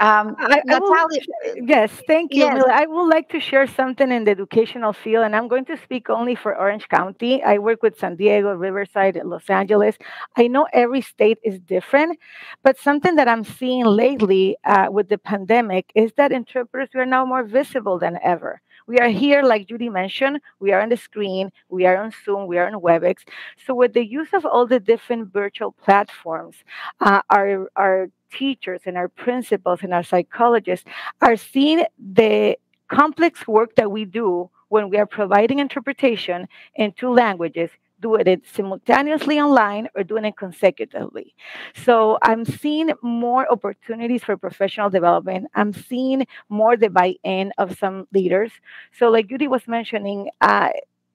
Natalia, yes, thank you, yes. Mila. I would like to share something in the educational field, and I'm going to speak only for Orange County. I work with San Diego, Riverside, and Los Angeles. I know every state is different, but something that I'm seeing lately with the pandemic is that interpreters are now more visible than ever. We are here, like Judy mentioned, we are on the screen, we are on Zoom, we are on WebEx. So with the use of all the different virtual platforms, our teachers and our principals and our psychologists are seeing the complex work that we do when we are providing interpretation in two languages, doing it simultaneously online or doing it consecutively. So I'm seeing more opportunities for professional development. I'm seeing more the buy-in of some leaders. So like Judy was mentioning,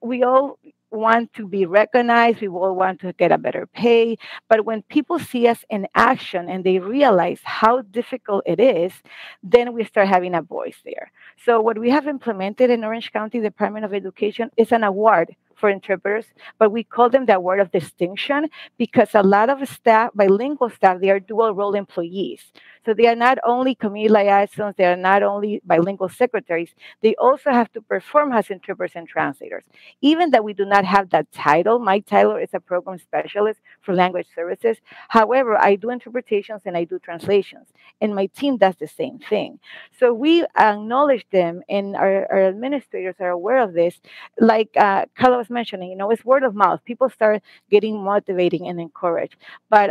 we all want to be recognized. We all want to get a better pay. But when people see us in action and they realize how difficult it is, then we start having a voice there. So what we have implemented in Orange County Department of Education is an award for interpreters, but we call them the award of distinction because a lot of staff, bilingual staff, they are dual role employees. So they are not only community liaisons, they are not only bilingual secretaries, they also have to perform as interpreters and translators. Even that we do not have that title, my title is a program specialist for language services. However, I do interpretations and I do translations, and my team does the same thing. So we acknowledge them, and our administrators are aware of this. Like Carla was mentioning, it's word of mouth. People start getting motivating and encouraged. But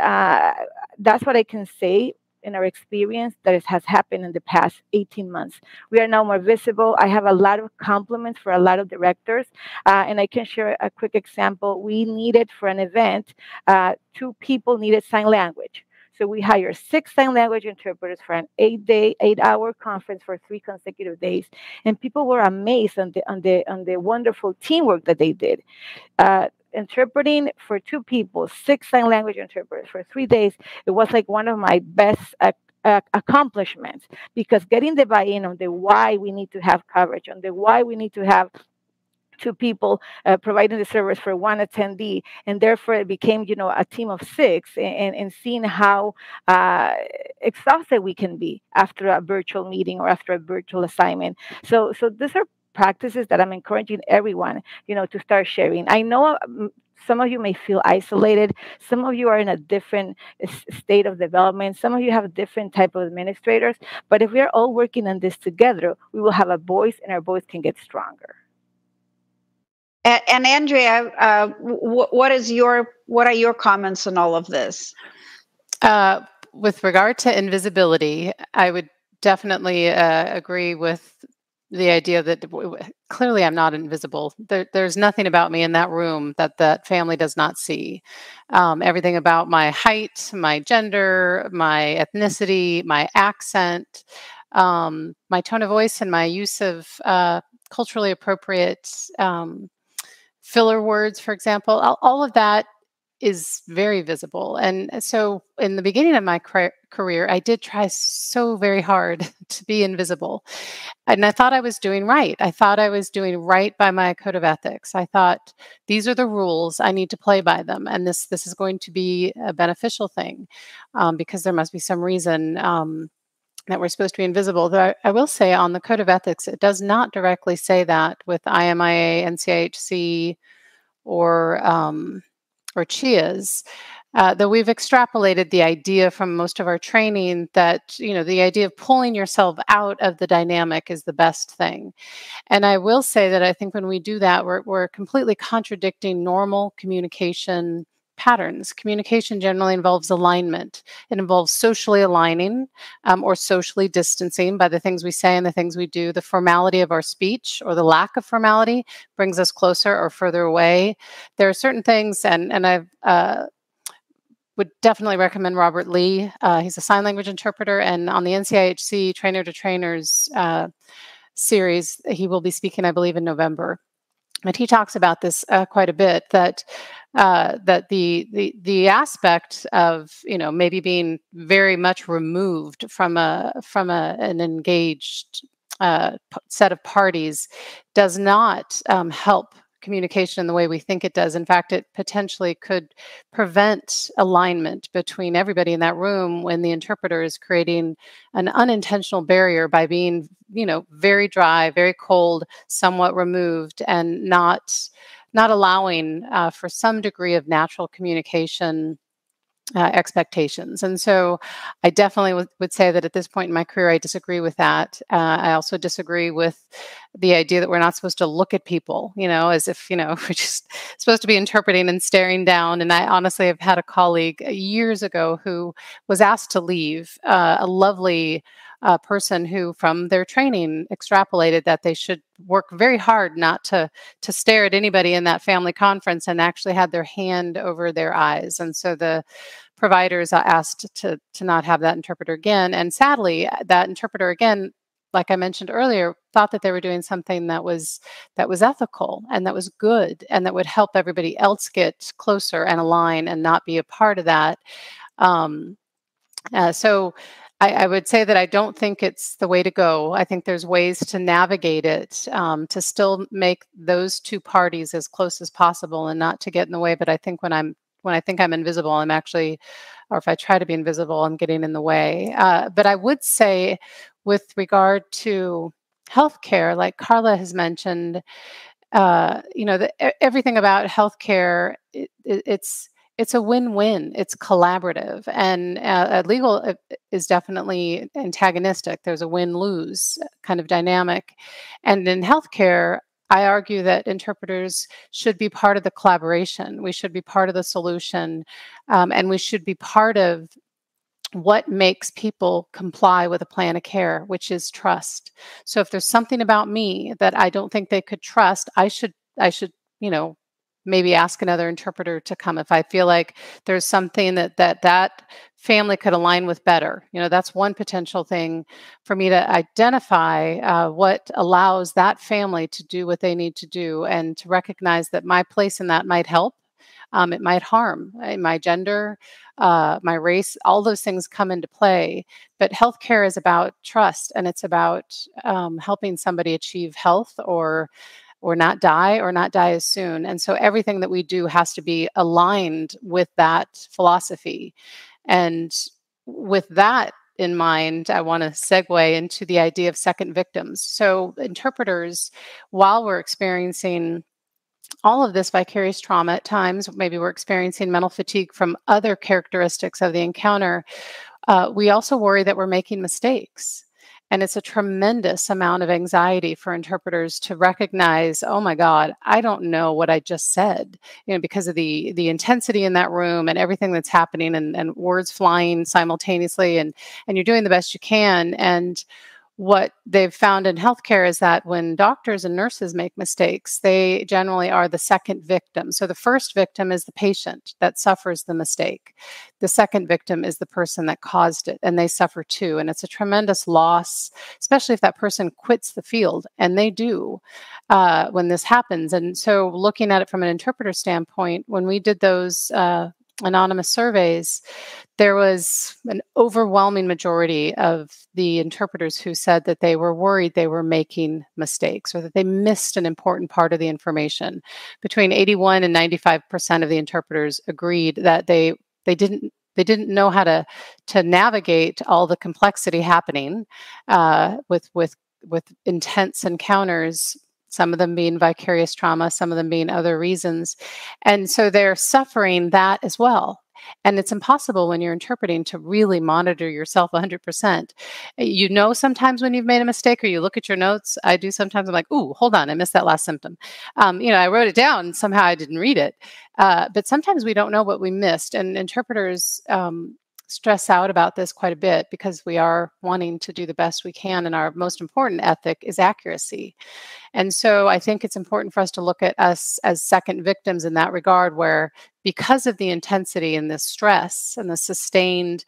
that's what I can say in our experience that it has happened in the past 18 months. We are now more visible. I have a lot of compliments for a lot of directors. And I can share a quick example. We needed for an event, 2 people needed sign language. So we hired 6 sign language interpreters for an 8-hour conference for 3 consecutive days, and people were amazed on the wonderful teamwork that they did. Interpreting for 2 people, 6 sign language interpreters for 3 days. It was like one of my best accomplishments, because getting the buy-in on the why we need to have coverage, on the why we need to have two people providing the service for one attendee, and therefore it became, a team of six, and seeing how exhausted we can be after a virtual meeting or after a virtual assignment. So these are practices that I'm encouraging everyone, to start sharing. I know some of you may feel isolated. Some of you are in a different state of development. Some of you have different type of administrators. But if we are all working on this together, we will have a voice, and our voice can get stronger. And Andrea, what are your comments on all of this? With regard to invisibility, I would definitely agree with the idea that clearly I'm not invisible. There's nothing about me in that room that family does not see. Everything about my height, my gender, my ethnicity, my accent, my tone of voice, and my use of culturally appropriate filler words, for example, all of that is very visible. And so in the beginning of my career, I did try so very hard to be invisible. And I thought I was doing right. I thought I was doing right by my code of ethics. I thought these are the rules. I need to play by them. And this is going to be a beneficial thing because there must be some reason that we're supposed to be invisible. Though I will say on the code of ethics, it does not directly say that with IMIA, NCIHC, or CHIAs, though we've extrapolated the idea from most of our training that, the idea of pulling yourself out of the dynamic is the best thing. And I will say that I think when we do that, we're completely contradicting normal communication patterns. Communication generally involves alignment. It involves socially aligning or socially distancing by the things we say and the things we do. The formality of our speech or the lack of formality brings us closer or further away. There are certain things, and I've would definitely recommend Robert Lee. He's a sign language interpreter, and on the NCIHC Trainer to Trainers series, he will be speaking, I believe, in November. But he talks about this quite a bit, that the aspect of maybe being very much removed from an engaged set of parties does not help communication in the way we think it does. In fact, it potentially could prevent alignment between everybody in that room when the interpreter is creating an unintentional barrier by being, very dry, very cold, somewhat removed, and not allowing for some degree of natural communication expectations. And so I definitely would say that at this point in my career, I disagree with that. I also disagree with the idea that we're not supposed to look at people, as if, we're just supposed to be interpreting and staring down. And I honestly have had a colleague years ago who was asked to leave, a lovely person who, from their training, extrapolated that they should work very hard not to stare at anybody in that family conference, and actually had their hand over their eyes. And so the providers asked to not have that interpreter again. And sadly, that interpreter again, like I mentioned earlier, thought that they were doing something that was ethical and that was good and that would help everybody else get closer and align and not be a part of that. So I would say that I don't think it's the way to go. I think there's ways to navigate it, to still make those two parties as close as possible and not to get in the way. But I think when I think I'm invisible, I'm actually, or if I try to be invisible, I'm getting in the way. But I would say with regard to healthcare, like Carla has mentioned, everything about healthcare, it's a win-win. It's collaborative, and legal is definitely antagonistic. There's a win-lose kind of dynamic. And in healthcare, I argue that interpreters should be part of the collaboration. We should be part of the solution, and we should be part of what makes people comply with a plan of care, which is trust. So if there's something about me that I don't think they could trust, I should, maybe ask another interpreter to come if I feel like there's something that family could align with better. That's one potential thing for me to identify what allows that family to do what they need to do, and to recognize that my place in that might help. It might harm my gender, my race. All those things come into play. But healthcare is about trust, and it's about helping somebody achieve health or or not die as soon. And so everything that we do has to be aligned with that philosophy. And with that in mind, I want to segue into the idea of second victims. So interpreters, while we're experiencing all of this vicarious trauma at times, maybe we're experiencing mental fatigue from other characteristics of the encounter, we also worry that we're making mistakes. And it's a tremendous amount of anxiety for interpreters to recognize, oh my God, I don't know what I just said, because of the intensity in that room and everything that's happening and words flying simultaneously, and you're doing the best you can. And what they've found in healthcare is that when doctors and nurses make mistakes, they generally are the second victim. So the first victim is the patient that suffers the mistake. The second victim is the person that caused it, and they suffer too. And it's a tremendous loss, especially if that person quits the field, and they do when this happens. And so looking at it from an interpreter standpoint, when we did those anonymous surveys, there was an overwhelming majority of the interpreters who said that they were worried they were making mistakes or that they missed an important part of the information. Between 81 and 95% of the interpreters agreed that they didn't know how to navigate all the complexity happening with intense encounters. Some of them being vicarious trauma, some of them being other reasons. And so they're suffering that as well. And it's impossible when you're interpreting to really monitor yourself 100%. Sometimes when you've made a mistake, or you look at your notes, I do sometimes, I'm like, ooh, hold on, I missed that last symptom. I wrote it down, somehow I didn't read it. But sometimes we don't know what we missed. And interpreters stress out about this quite a bit because we are wanting to do the best we can. And our most important ethic is accuracy. And so I think it's important for us to look at us as second victims in that regard, where because of the intensity and the stress and the sustained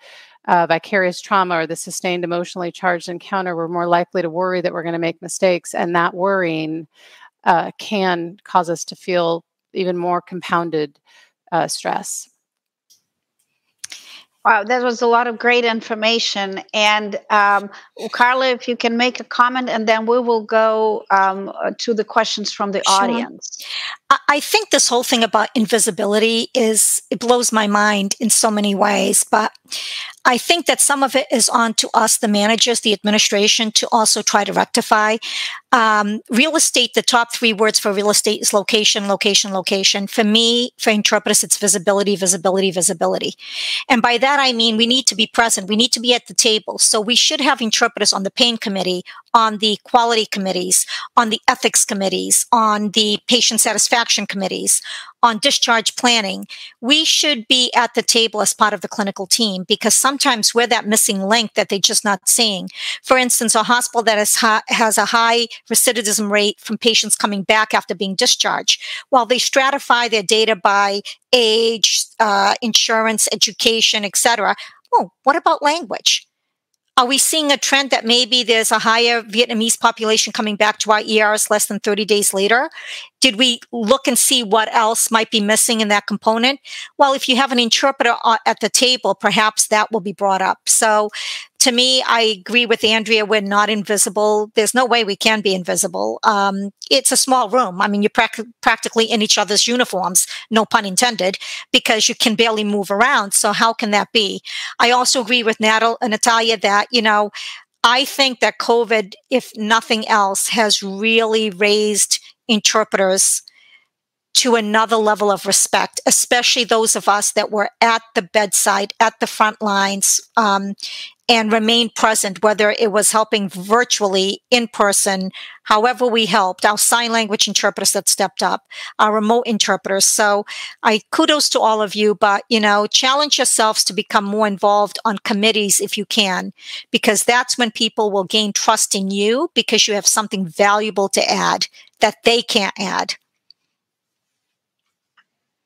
vicarious trauma or the sustained emotionally charged encounter, we're more likely to worry that we're going to make mistakes. And that worrying can cause us to feel even more compounded stress. Wow, that was a lot of great information. And Carla, if you can make a comment, and then we will go to the questions from the audience. I think this whole thing about invisibility it blows my mind in so many ways, but I think that some of it is on to us, the managers, the administration, to also try to rectify. Real estate, the top 3 words for real estate is location, location, location. For me, for interpreters, it's visibility, visibility, visibility. And by that, I mean we need to be present. We need to be at the table. So we should have interpreters on the pain committee, on the quality committees, on the ethics committees, on the patient satisfaction committees, on discharge planning. We should be at the table as part of the clinical team, because sometimes we're that missing link that they're just not seeing. For instance, a hospital that has a high recidivism rate from patients coming back after being discharged. While they stratify their data by age, insurance, education, etc. Oh, what about language? Are we seeing a trend that maybe there's a higher Vietnamese population coming back to our ERs less than 30 days later? Did we look and see what else might be missing in that component? Well, if you have an interpreter at the table, perhaps that will be brought up. So to me, I agree with Andrea. We're not invisible. There's no way we can be invisible. It's a small room. I mean, you're practically in each other's uniforms, no pun intended, because you can barely move around. So how can that be? I also agree with Natalia that, I think that COVID, if nothing else, has really raised interpreters to another level of respect, especially those of us that were at the bedside, at the front lines, and remained present, whether it was helping virtually, in person, however we helped, our sign language interpreters that stepped up, our remote interpreters. So I kudos to all of you, but, challenge yourselves to become more involved on committees if you can, because that's when people will gain trust in you, because you have something valuable to add that they can't add.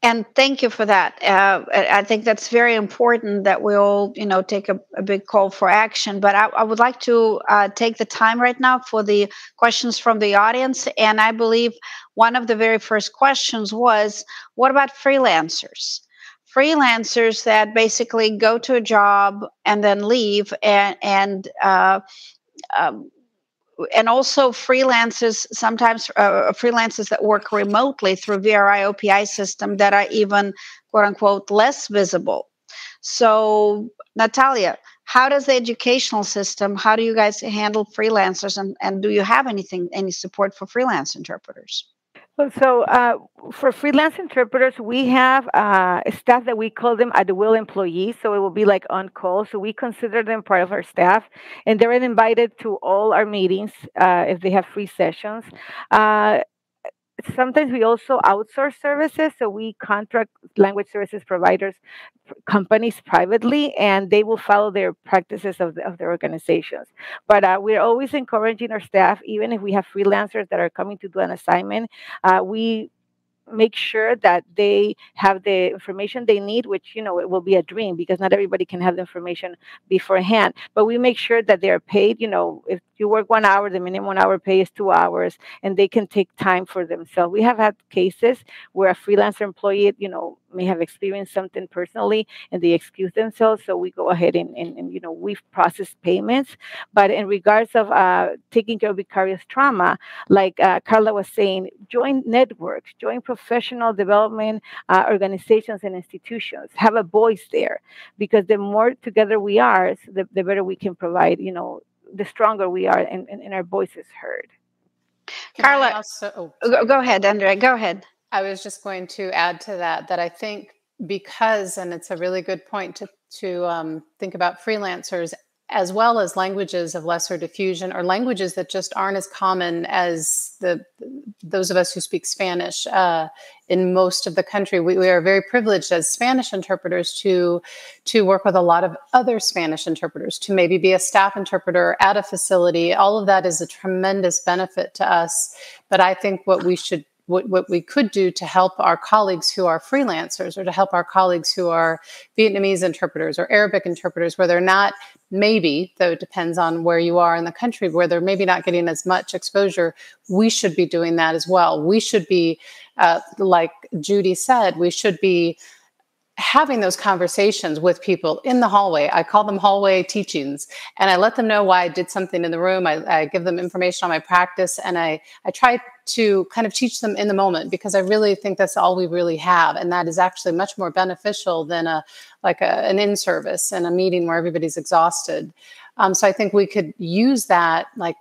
And thank you for that. I think that's very important that we all, take a big call for action. But I would like to take the time right now for the questions from the audience. And I believe one of the very first questions was, what about freelancers? Freelancers that basically go to a job and then leave and and also freelancers, sometimes freelancers that work remotely through VRI OPI system that are even, quote unquote, less visible. So, Natalia, how does the educational system, how do you guys handle freelancers, and do you have any support for freelance interpreters? So for freelance interpreters, we have staff that we call them at will employees. So it will be like on call. So we consider them part of our staff, and they're invited to all our meetings if they have free sessions. Sometimes we also outsource services. So we contract language services providers, companies privately, and they will follow their practices of their organizations. But we're always encouraging our staff, even if we have freelancers that are coming to do an assignment, we make sure that they have the information they need, which, it will be a dream because not everybody can have the information beforehand. But we make sure that they're paid. If you work 1 hour, the minimum hour pay is 2 hours, and they can take time for themselves. We have had cases where a freelancer employee, may have experienced something personally and they excuse themselves. So we go ahead and we've processed payments. But in regards of taking care of vicarious trauma, like Carla was saying, join networks, join professional development organizations and institutions, have a voice there, because the more together we are, the better we can provide, the stronger we are and our voice is heard. Carla, go ahead, Andrea, go ahead. I was just going to add to that I think because, and it's a really good point to think about freelancers as well as languages of lesser diffusion or languages that just aren't as common as those of us who speak Spanish in most of the country. We are very privileged as Spanish interpreters to work with a lot of other Spanish interpreters, to maybe be a staff interpreter at a facility. All of that is a tremendous benefit to us. But I think what we could do to help our colleagues who are freelancers, or to help our colleagues who are Vietnamese interpreters or Arabic interpreters, where they're not, maybe, though it depends on where you are in the country, where they're maybe not getting as much exposure, we should be doing that as well. We should be, like Judy said, we should be having those conversations with people in the hallway. I call them hallway teachings, and I let them know why I did something in the room. I give them information on my practice, and I try to kind of teach them in the moment, because I really think that's all we really have. And that is actually much more beneficial than an in-service and a meeting where everybody's exhausted. So I think we could use that. Like,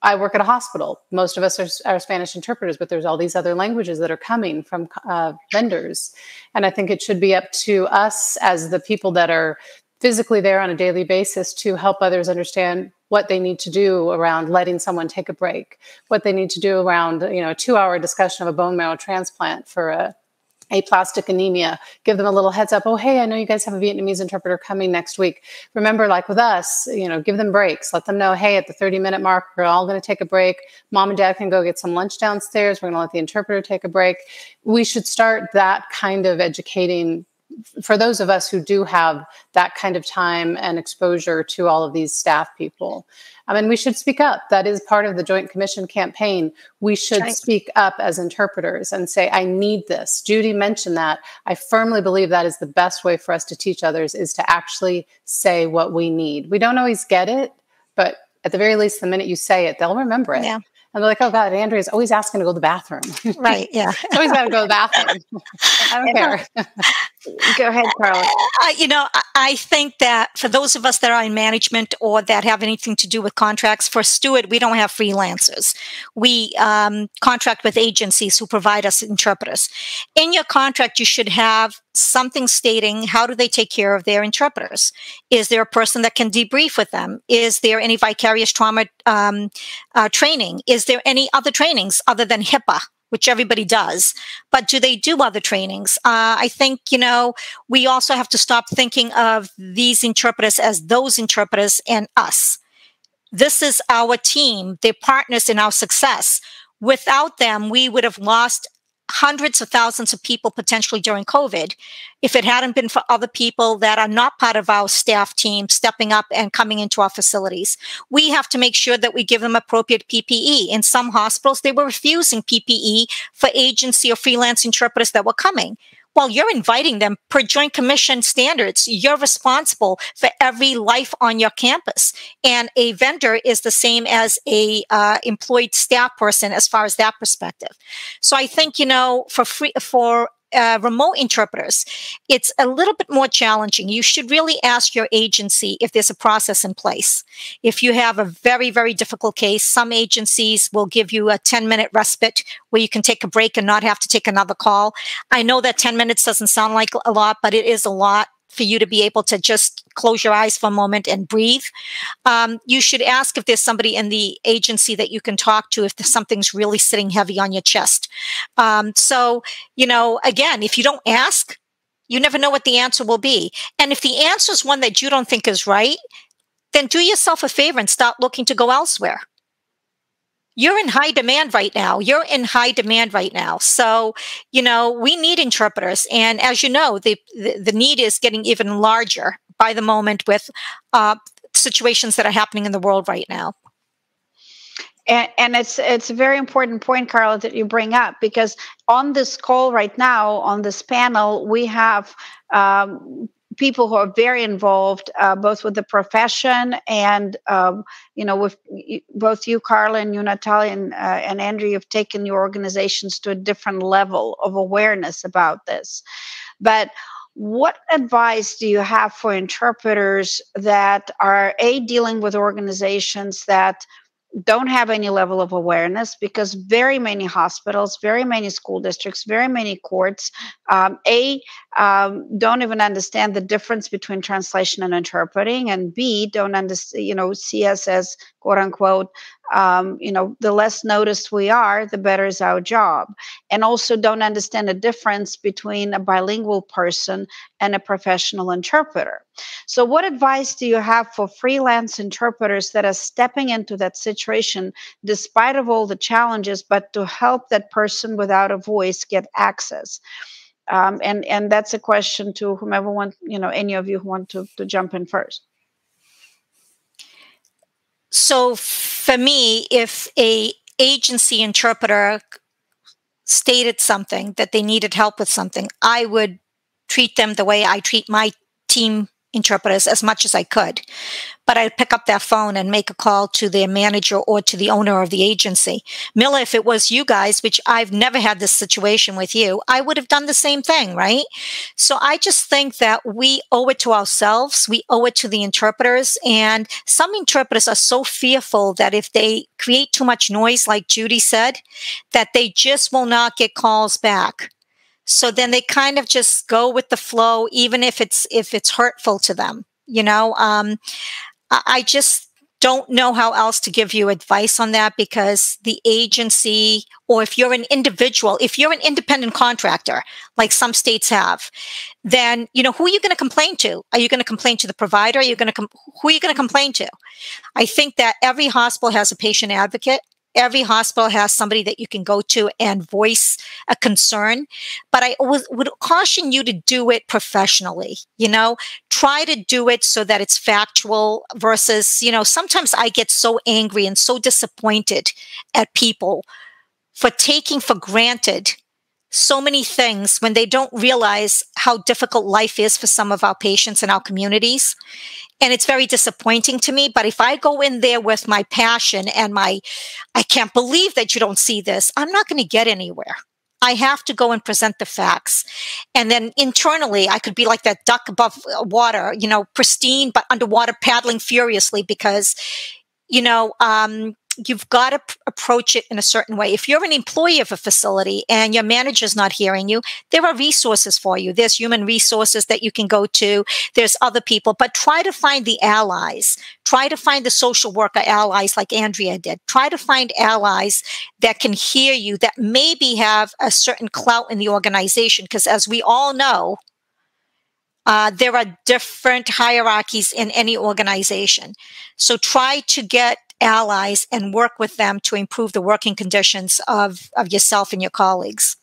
I work at a hospital. Most of us are Spanish interpreters, but there's all these other languages that are coming from vendors. And I think it should be up to us as the people that are physically there on a daily basis to help others understand what they need to do around letting someone take a break, what they need to do around, a 2-hour discussion of a bone marrow transplant for aplastic anemia. Give them a little heads up. Oh, hey, I know you guys have a Vietnamese interpreter coming next week. Remember, like with us, give them breaks. Let them know, hey, at the 30-minute mark, we're all going to take a break. Mom and dad can go get some lunch downstairs. We're going to let the interpreter take a break. We should start that kind of educating for those of us who do have that kind of time and exposure to all of these staff people. And we should speak up. That is part of the Joint Commission campaign. We should speak up as interpreters and say, I need this. Judy mentioned that. I firmly believe that is the best way for us to teach others, is to actually say what we need. We don't always get it, but at the very least, the minute you say it, they'll remember it. Yeah. And they're like, oh God, Andrea's always asking to go to the bathroom. Right, yeah. Always got to go to the bathroom. I don't care. Go ahead, Carla. I think that for those of us that are in management or that have anything to do with contracts, for Steward, we don't have freelancers. We contract with agencies who provide us interpreters. In your contract, you should have something stating how do they take care of their interpreters. Is there a person that can debrief with them? Is there any vicarious trauma training? Is there any other trainings other than HIPAA, which everybody does? But do they do other trainings? I think, we also have to stop thinking of these interpreters as those interpreters and us. This is our team. They're partners in our success. Without them, we would have lost hundreds of thousands of people potentially during COVID if it hadn't been for other people that are not part of our staff team stepping up and coming into our facilities. We have to make sure that we give them appropriate PPE. In some hospitals, they were refusing PPE for agency or freelance interpreters that were coming. Well, you're inviting them per Joint Commission standards. You're responsible for every life on your campus. And a vendor is the same as a employed staff person as far as that perspective. So I think, for remote interpreters, it's a little bit more challenging. You should really ask your agency if there's a process in place. If you have a very, very difficult case, some agencies will give you a 10-minute respite where you can take a break and not have to take another call. I know that 10 minutes doesn't sound like a lot, but it is a lot for you to be able to just close your eyes for a moment and breathe. You should ask if there's somebody in the agency that you can talk to if something's really sitting heavy on your chest. So, again, if you don't ask, you never know what the answer will be. And if the answer is one that you don't think is right, then do yourself a favor and start looking to go elsewhere. You're in high demand right now. So, we need interpreters. And as you know, the need is getting even larger by the moment with situations that are happening in the world right now. And it's a very important point, Carla, that you bring up, because on this call right now, on this panel, we have people who are very involved, both with the profession and, with both you, Carla, and you, Natalia, and Andrea, you've taken your organizations to a different level of awareness about this. But what advice do you have for interpreters that are, dealing with organizations that don't have any level of awareness, because very many hospitals, very many school districts, very many courts, don't even understand the difference between translation and interpreting, and B, don't understand, see us as quote unquote, the less noticed we are, the better is our job. And also don't understand the difference between a bilingual person and a professional interpreter. So what advice do you have for freelance interpreters that are stepping into that situation despite of all the challenges, but to help that person without a voice get access? And that's a question to whomever any of you who want to jump in first. So for me, if a agency interpreter stated something that they needed help with something, I would treat them the way I treat my team interpreters as much as I could. But I'd pick up that phone and make a call to their manager or to the owner of the agency. Mila, if it was you guys, which I've never had this situation with you, I would have done the same thing, right? So I just think that we owe it to ourselves. We owe it to the interpreters. And some interpreters are so fearful that if they create too much noise, like Judy said, that they just will not get calls back. So then they kind of just go with the flow, even if it's hurtful to them. I just don't know how else to give you advice on that, because the agency, or if you're an individual, if you're an independent contractor, like some states have, then, who are you going to complain to? Are you going to complain to the provider? Who are you going to complain to? I think that every hospital has a patient advocate. Every hospital has somebody that you can go to and voice a concern. But I would caution you to do it professionally. Try to do it so that it's factual versus, sometimes I get so angry and so disappointed at people for taking for granted so many things when they don't realize how difficult life is for some of our patients in our communities. And it's very disappointing to me. But if I go in there with my passion and I can't believe that you don't see this, I'm not going to get anywhere. I have to go and present the facts. And then internally, I could be like that duck above water, pristine, but underwater paddling furiously because, you've got to approach it in a certain way. If you're an employee of a facility and your manager's not hearing you, there are resources for you. There's human resources that you can go to. There's other people, but try to find the allies. Try to find the social worker allies like Andrea did. Try to find allies that can hear you, that maybe have a certain clout in the organization. Because as we all know, there are different hierarchies in any organization. So try to get allies and work with them to improve the working conditions of yourself and your colleagues.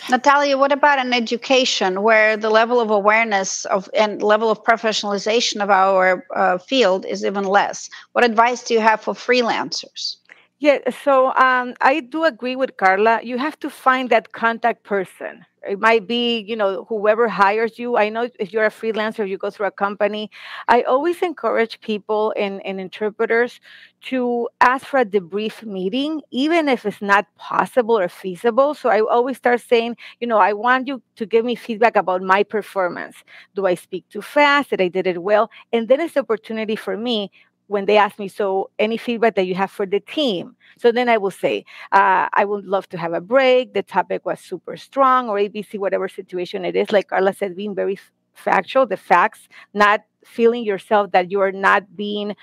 Natalia, what about an education where the level of awareness and level of professionalization of our field is even less? What advice do you have for freelancers? Yeah, so I do agree with Carla. You have to find that contact person. It might be, whoever hires you. I know if you're a freelancer, you go through a company. I always encourage people and interpreters to ask for a debrief meeting, even if it's not possible or feasible. So I always start saying, I want you to give me feedback about my performance. Do I speak too fast? Did I did it well? And then it's the opportunity for me when they ask me, so any feedback that you have for the team? So then I will say, I would love to have a break. The topic was super strong, or ABC, whatever situation it is. Like Carla said, being very factual, the facts, not feeling yourself that you are not being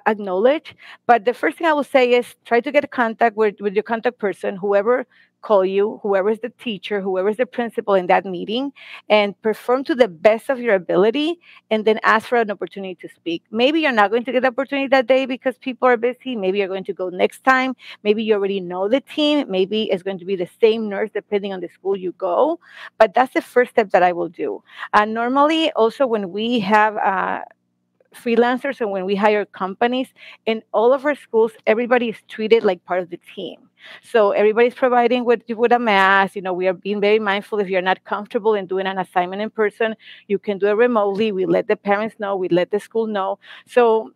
acknowledged. But the first thing I will say is try to get in contact with your contact person, whoever call you, whoever is the teacher, whoever is the principal in that meeting, and perform to the best of your ability, and then ask for an opportunity to speak. Maybe you're not going to get the opportunity that day because people are busy. Maybe you're going to go next time. Maybe you already know the team. Maybe it's going to be the same nurse depending on the school you go. But that's the first step that I will do. Normally, also when we have freelancers and when we hire companies, in all of our schools, everybody is treated like part of the team. So everybody's providing with a mask. We are being very mindful. If you're not comfortable in doing an assignment in person, you can do it remotely. We let the parents know. We let the school know. So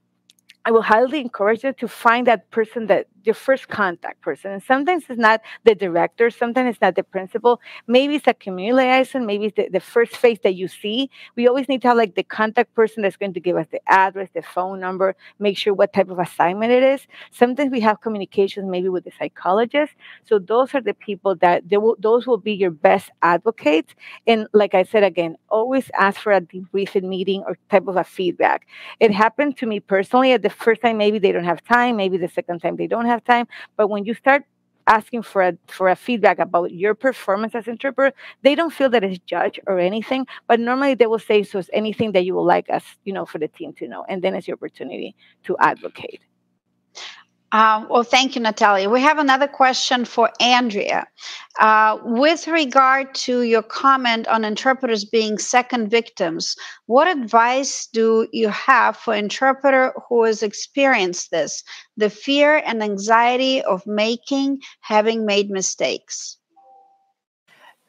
I will highly encourage you to find that person, that your first contact person. And sometimes it's not the director, sometimes it's not the principal. Maybe it's a community liaison, maybe it's the first face that you see. We always need to have like the contact person that's going to give us the address, the phone number, make sure what type of assignment it is. Sometimes we have communications maybe with the psychologist. So those are the people that those will be your best advocates. And like I said again, always ask for a debriefing meeting or type of a feedback. It happened to me personally. At the first time, maybe they don't have time. Maybe the second time they don't have time. But when you start asking for a feedback about your performance as interpreter, they don't feel that it's judged or anything. But normally they will say, so is anything that you would like us, for the team to know? And then it's your opportunity to advocate. Well, thank you, Natalia. We have another question for Andrea. With regard to your comment on interpreters being second victims, what advice do you have for an interpreter who has experienced this, the fear and anxiety of having made mistakes?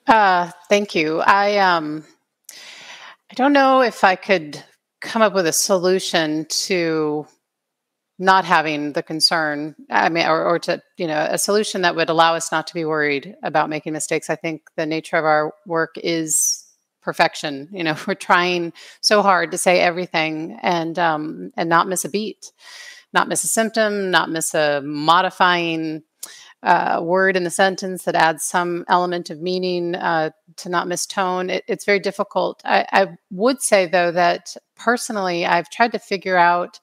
Thank you. I don't know if I could come up with a solution to not having the concern, or to, a solution that would allow us not to be worried about making mistakes. I think the nature of our work is perfection. We're trying so hard to say everything and not miss a beat, not miss a symptom, not miss a modifying word in the sentence that adds some element of meaning, to not miss tone. It's very difficult. I would say, though, that personally, I've tried to figure out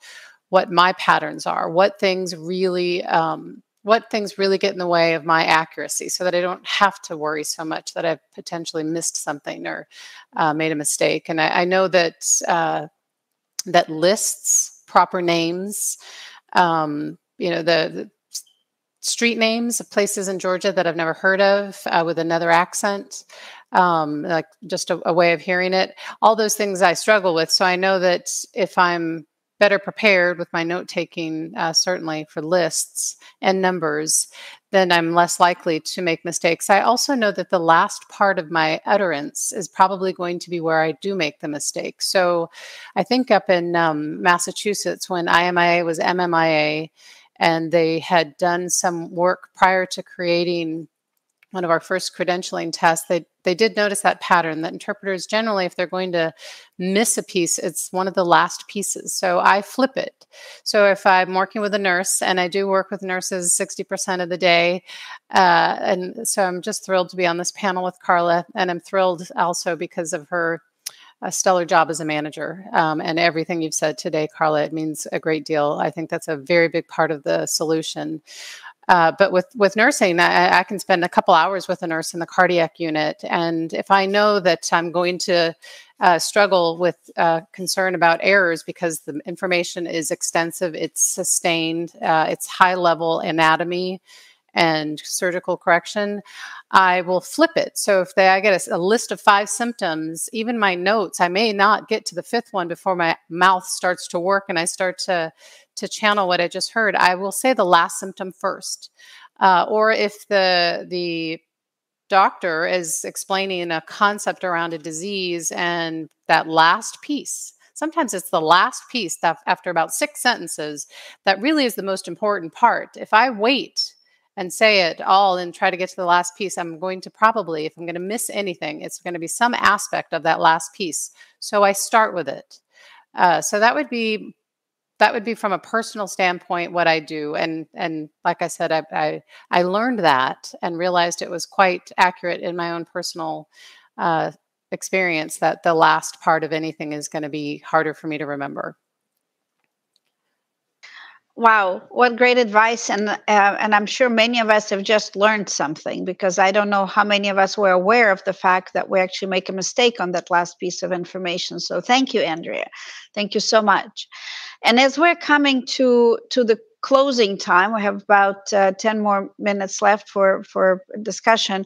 what my patterns are, what things really get in the way of my accuracy, so that I don't have to worry so much that I've potentially missed something or made a mistake. And I know that that lists, proper names, the street names of places in Georgia that I've never heard of with another accent, like just a way of hearing it. All those things I struggle with. So I know that if I'm better prepared with my note-taking, certainly for lists and numbers, then I'm less likely to make mistakes. I also know that the last part of my utterance is probably going to be where I do make the mistake. So I think up in Massachusetts, when IMIA was MMIA, and they had done some work prior to creating one of our first credentialing tests, they did notice that pattern, that interpreters generally, if they're going to miss a piece, it's one of the last pieces. So I flip it. So if I'm working with a nurse, and I do work with nurses 60% of the day, and so I'm just thrilled to be on this panel with Carla, and I'm thrilled also because of her stellar job as a manager, and everything you've said today, Carla, it means a great deal. I think that's a very big part of the solution. But with nursing, I can spend a couple hours with a nurse in the cardiac unit. And if I know that I'm going to struggle with concern about errors because the information is extensive, it's sustained, it's high level anatomy and surgical correction, I will flip it. So if I get a list of 5 symptoms, even my notes, I may not get to the 5th one before my mouth starts to work and I start to to channel what I just heard, I will say the last symptom first. Or if the doctor is explaining a concept around a disease and that last piece, sometimes it's the last piece that after about 6 sentences that really is the most important part. If I wait and say it all and try to get to the last piece, I'm going to probably, if I'm going to miss anything, it's going to be some aspect of that last piece. So I start with it. So that would be from a personal standpoint what I do, and like I said, I learned that and realized it was quite accurate in my own personal experience that the last part of anything is going to be harder for me to remember. Wow, what great advice. And I'm sure many of us have just learned something, because I don't know how many of us were aware of the fact that we actually make a mistake on that last piece of information. So thank you, Andrea. Thank you so much. And as we're coming to the closing time, we have about 10 more minutes left for discussion.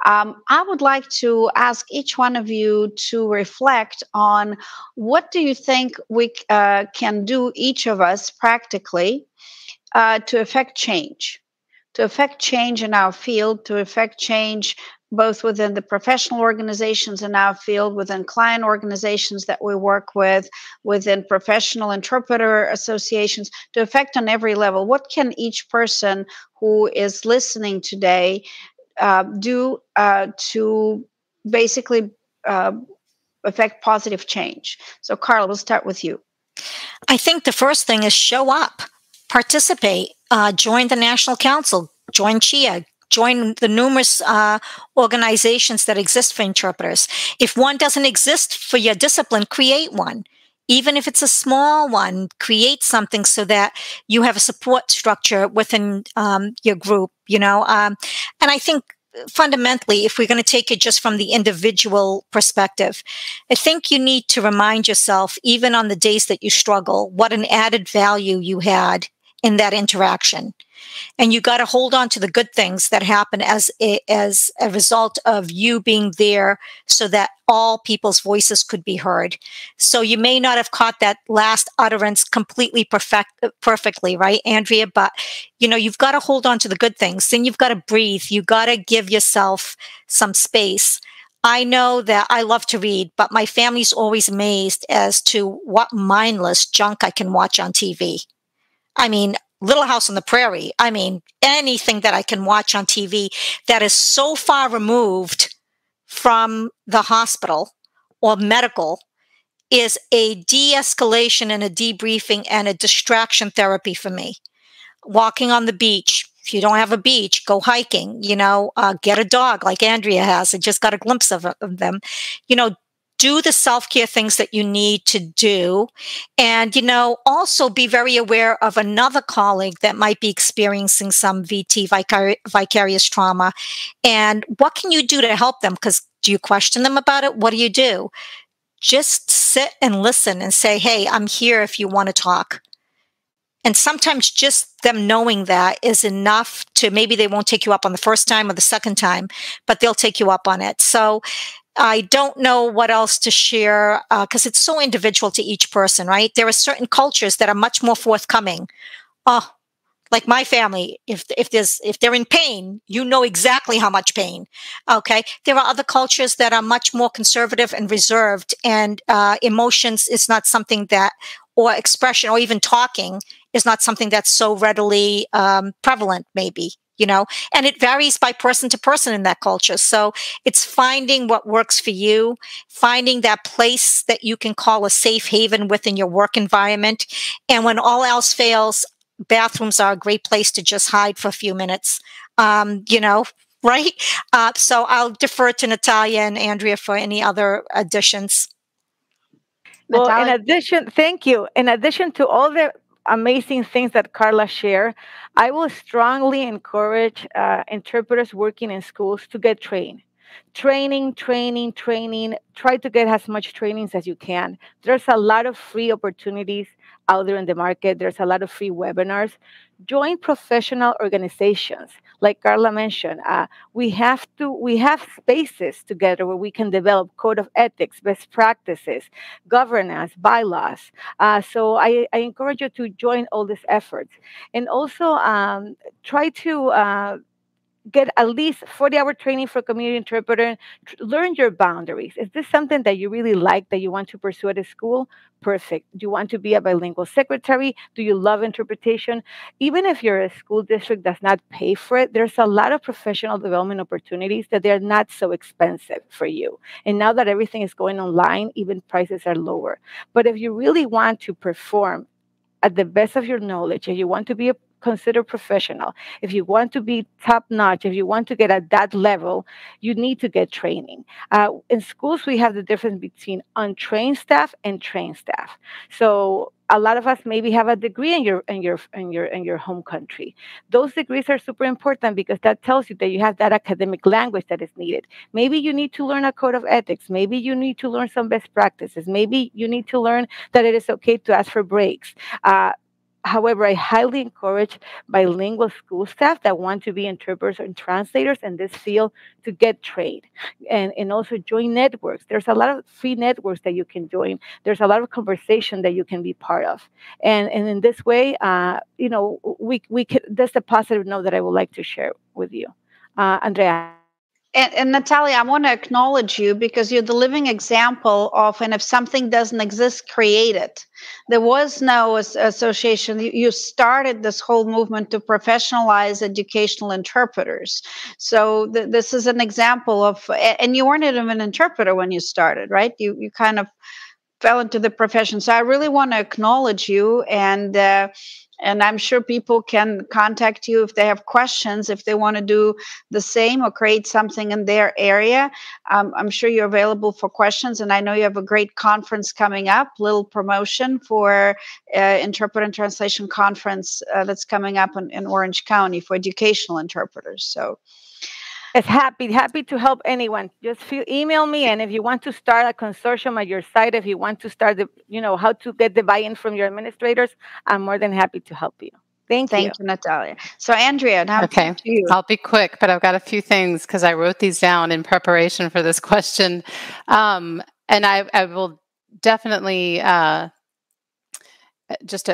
I would like to ask each one of you to reflect on what do you think we can do, each of us practically, to affect change in our field, to affect change both within the professional organizations in our field, within client organizations that we work with, within professional interpreter associations, to affect on every level. What can each person who is listening today do to basically affect positive change? So, Carla, we'll start with you. I think the first thing is show up, participate, join the National Council, join CHIA, join the numerous organizations that exist for interpreters. If one doesn't exist for your discipline, create one. Even if it's a small one, create something so that you have a support structure within your group, and I think fundamentally, if we're going to take it just from the individual perspective, I think you need to remind yourself, even on the days that you struggle, what an added value you had in that interaction. And you got to hold on to the good things that happen as a result of you being there so that all people's voices could be heard. So you may not have caught that last utterance completely perfectly, right, Andrea? But, you've got to hold on to the good things. Then you've got to breathe. You got to give yourself some space. I know that I love to read, but my family's always amazed as to what mindless junk I can watch on TV. I mean, Little House on the Prairie. I mean, anything that I can watch on TV that is so far removed from the hospital or medical is a de-escalation and a debriefing and a distraction therapy for me. Walking on the beach. If you don't have a beach, go hiking, get a dog like Andrea has. I just got a glimpse of them. Do the self-care things that you need to do. And, also be very aware of another colleague that might be experiencing some VT, vicarious trauma. And what can you do to help them? Because do you question them about it? What do you do? Just sit and listen and say, hey, I'm here if you want to talk. And sometimes just them knowing that is enough to, maybe they won't take you up on the first time or the second time, but they'll take you up on it. So I don't know what else to share because it's so individual to each person, right? There are certain cultures that are much more forthcoming. Like my family, if they're in pain, you know exactly how much pain. Okay. There are other cultures that are much more conservative and reserved, and emotions is not something that, or expression, or even talking is not something that's so readily prevalent, maybe. And it varies by person to person in that culture. So it's finding what works for you, finding that place that you can call a safe haven within your work environment. And when all else fails, bathrooms are a great place to just hide for a few minutes, right? So I'll defer to Natalia and Andrea for any other additions. Well, Natalia? thank you. In addition to all the amazing things that Carla shared, I will strongly encourage interpreters working in schools to get trained. Training. Try to get as much trainings as you can. There's a lot of free opportunities out there in the market. There's a lot of free webinars. Join professional organizations. Like Carla mentioned, we have spaces together where we can develop code of ethics, best practices, governance, bylaws. So I encourage you to join all these efforts. And also try to get at least 40-hour training for community interpreter. Learn your boundaries. Is this something that you really like, that you want to pursue at a school? Perfect. Do you want to be a bilingual secretary? Do you love interpretation? Even if your school district does not pay for it, there's a lot of professional development opportunities that they're not so expensive for you. And now that everything is going online, even prices are lower. But if you really want to perform at the best of your knowledge, if you want to be considered professional, if you want to be top notch, if you want to get at that level, you need to get training. In schools, we have the difference between untrained staff and trained staff. So a lot of us maybe have a degree in your home country. Those degrees are super important because that tells you that you have that academic language that is needed. Maybe you need to learn a code of ethics. Maybe you need to learn some best practices. Maybe you need to learn that it is okay to ask for breaks. However, I highly encourage bilingual school staff that want to be interpreters and translators in this field to get trained and also join networks. There's a lot of free networks that you can join. There's a lot of conversation that you can be part of. And in this way, we could, that's a positive note that I would like to share with you. Andrea. And Natalia, I want to acknowledge you because you're the living example of, and if something doesn't exist, create it. There was no association. You started this whole movement to professionalize educational interpreters. So this is an example of, and you weren't even an interpreter when you started, right? You kind of fell into the profession. So I really want to acknowledge you, and I'm sure people can contact you if they have questions, if they want to do the same or create something in their area. I'm sure you're available for questions. And I know you have a great conference coming up, little promotion for Interpret and Translation Conference that's coming up in Orange County for educational interpreters. So it's happy to help anyone. Just email me, and if you want to start a consortium at your site, if you want to start how to get the buy-in from your administrators, I'm more than happy to help you. Thank you, Natalia. So Andrea, now okay, to you. I'll be quick, but I've got a few things because I wrote these down in preparation for this question, and I will definitely just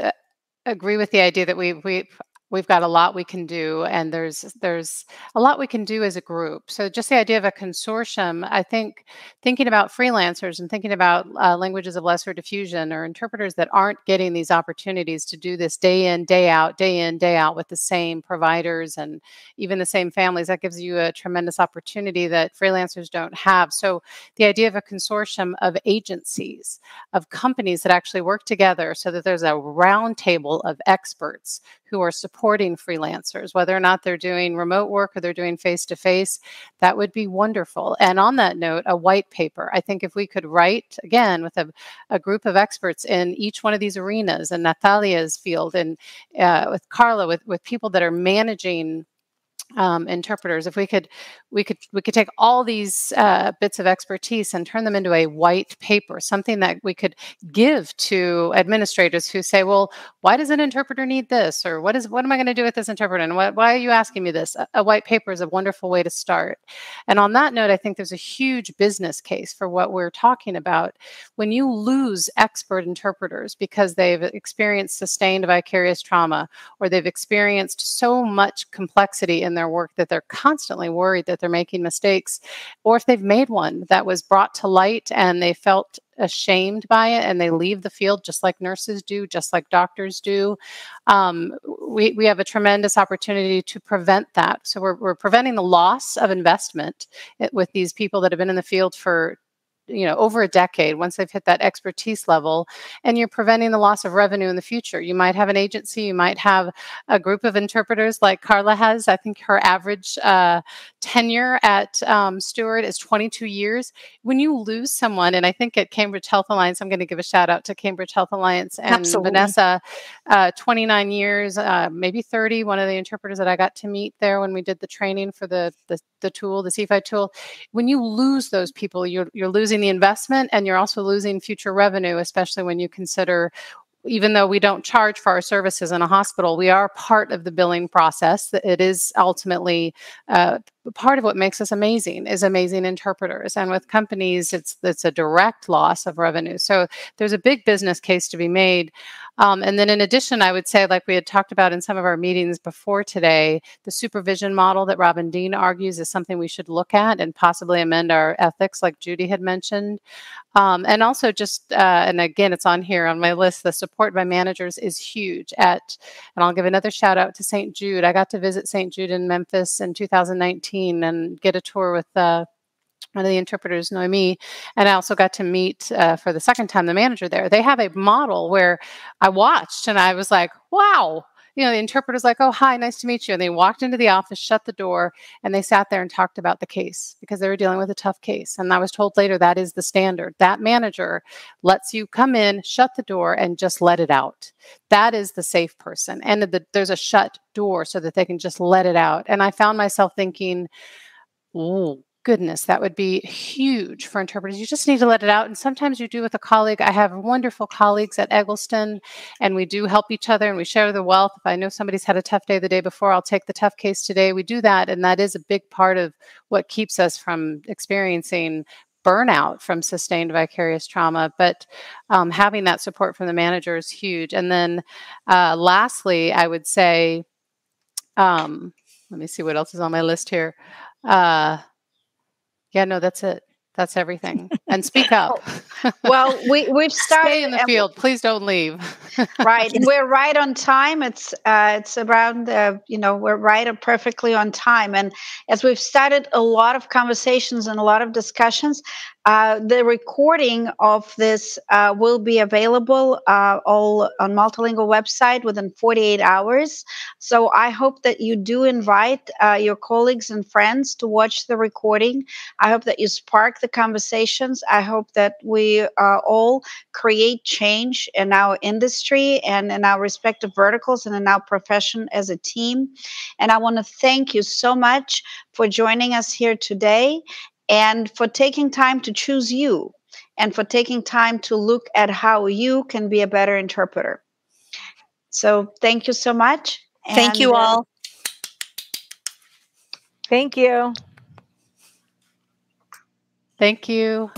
agree with the idea that we've got a lot we can do, and there's a lot we can do as a group. So just the idea of a consortium, I think thinking about freelancers and thinking about languages of lesser diffusion or interpreters that aren't getting these opportunities to do this day in, day out with the same providers and even the same families, that gives you a tremendous opportunity that freelancers don't have. So the idea of a consortium of agencies, of companies that actually work together so that there's a round table of experts who are supporting freelancers, whether or not they're doing remote work or they're doing face-to-face, that would be wonderful. And on that note, a white paper. I think if we could write, again, with a group of experts in each one of these arenas, in Natalia's field, and with Carla, with people that are managing interpreters, if we could take all these bits of expertise and turn them into a white paper, something that we could give to administrators who say, well, why does an interpreter need this? Or what am I going to do with this interpreter? And why are you asking me this? A white paper is a wonderful way to start. And on that note, I think there's a huge business case for what we're talking about. When you lose expert interpreters because they've experienced sustained vicarious trauma, or they've experienced so much complexity in their work that they're constantly worried that they're making mistakes, or if they've made one that was brought to light and they felt ashamed by it and they leave the field, just like nurses do, just like doctors do, we have a tremendous opportunity to prevent that. So we're preventing the loss of investment with these people that have been in the field for over a decade, once they've hit that expertise level, and you're preventing the loss of revenue in the future. You might have an agency, you might have a group of interpreters like Carla has. I think her average tenure at Steward is 22 years. When you lose someone, and I think at Cambridge Health Alliance, I'm going to give a shout out to Cambridge Health Alliance and Absolutely. Vanessa, 29 years, maybe 30, one of the interpreters that I got to meet there when we did the training for the tool, the CFI tool. When you lose those people, you're losing the investment, and you're also losing future revenue, especially when you consider even though we don't charge for our services in a hospital, we are part of the billing process. It is ultimately part of what makes us amazing is amazing interpreters. And with companies, it's a direct loss of revenue. So there's a big business case to be made. And then in addition, I would say, like we had talked about in some of our meetings before today, the supervision model that Robin Dean argues is something we should look at and possibly amend our ethics, like Judy had mentioned. And also just, and again, it's on here on my list, the support by managers is huge and I'll give another shout out to St. Jude. I got to visit St. Jude in Memphis in 2019 and get a tour with one of the interpreters, Noemi, and I also got to meet for the second time the manager there. They have a model where I watched and I was like, wow. The interpreter's like, oh, hi, nice to meet you. And they walked into the office, shut the door, and they sat there and talked about the case because they were dealing with a tough case. And I was told later that is the standard. That manager lets you come in, shut the door, and just let it out. That is the safe person. And there's a shut door so that they can just let it out. And I found myself thinking, oh, goodness, that would be huge for interpreters. You just need to let it out. And sometimes you do with a colleague. I have wonderful colleagues at Eggleston, and we do help each other and we share the wealth. If I know somebody's had a tough day the day before, I'll take the tough case today. We do that. And that is a big part of what keeps us from experiencing burnout from sustained vicarious trauma. But having that support from the manager is huge. And then lastly, I would say, let me see what else is on my list here. Yeah, no, that's it. That's everything. And speak up. Well, we've started. Stay in the field. Please don't leave. Right. We're right on time. It's around, we're right perfectly on time. And as we've started a lot of conversations and a lot of discussions, the recording of this will be available all on Multilingual website within 48 hours. So I hope that you do invite your colleagues and friends to watch the recording. I hope that you spark the conversations. I hope that we all create change in our industry and in our respective verticals and in our profession as a team. And I want to thank you so much for joining us here today and for taking time to choose you and for taking time to look at how you can be a better interpreter. So thank you so much. Thank you all. Thank you. Thank you.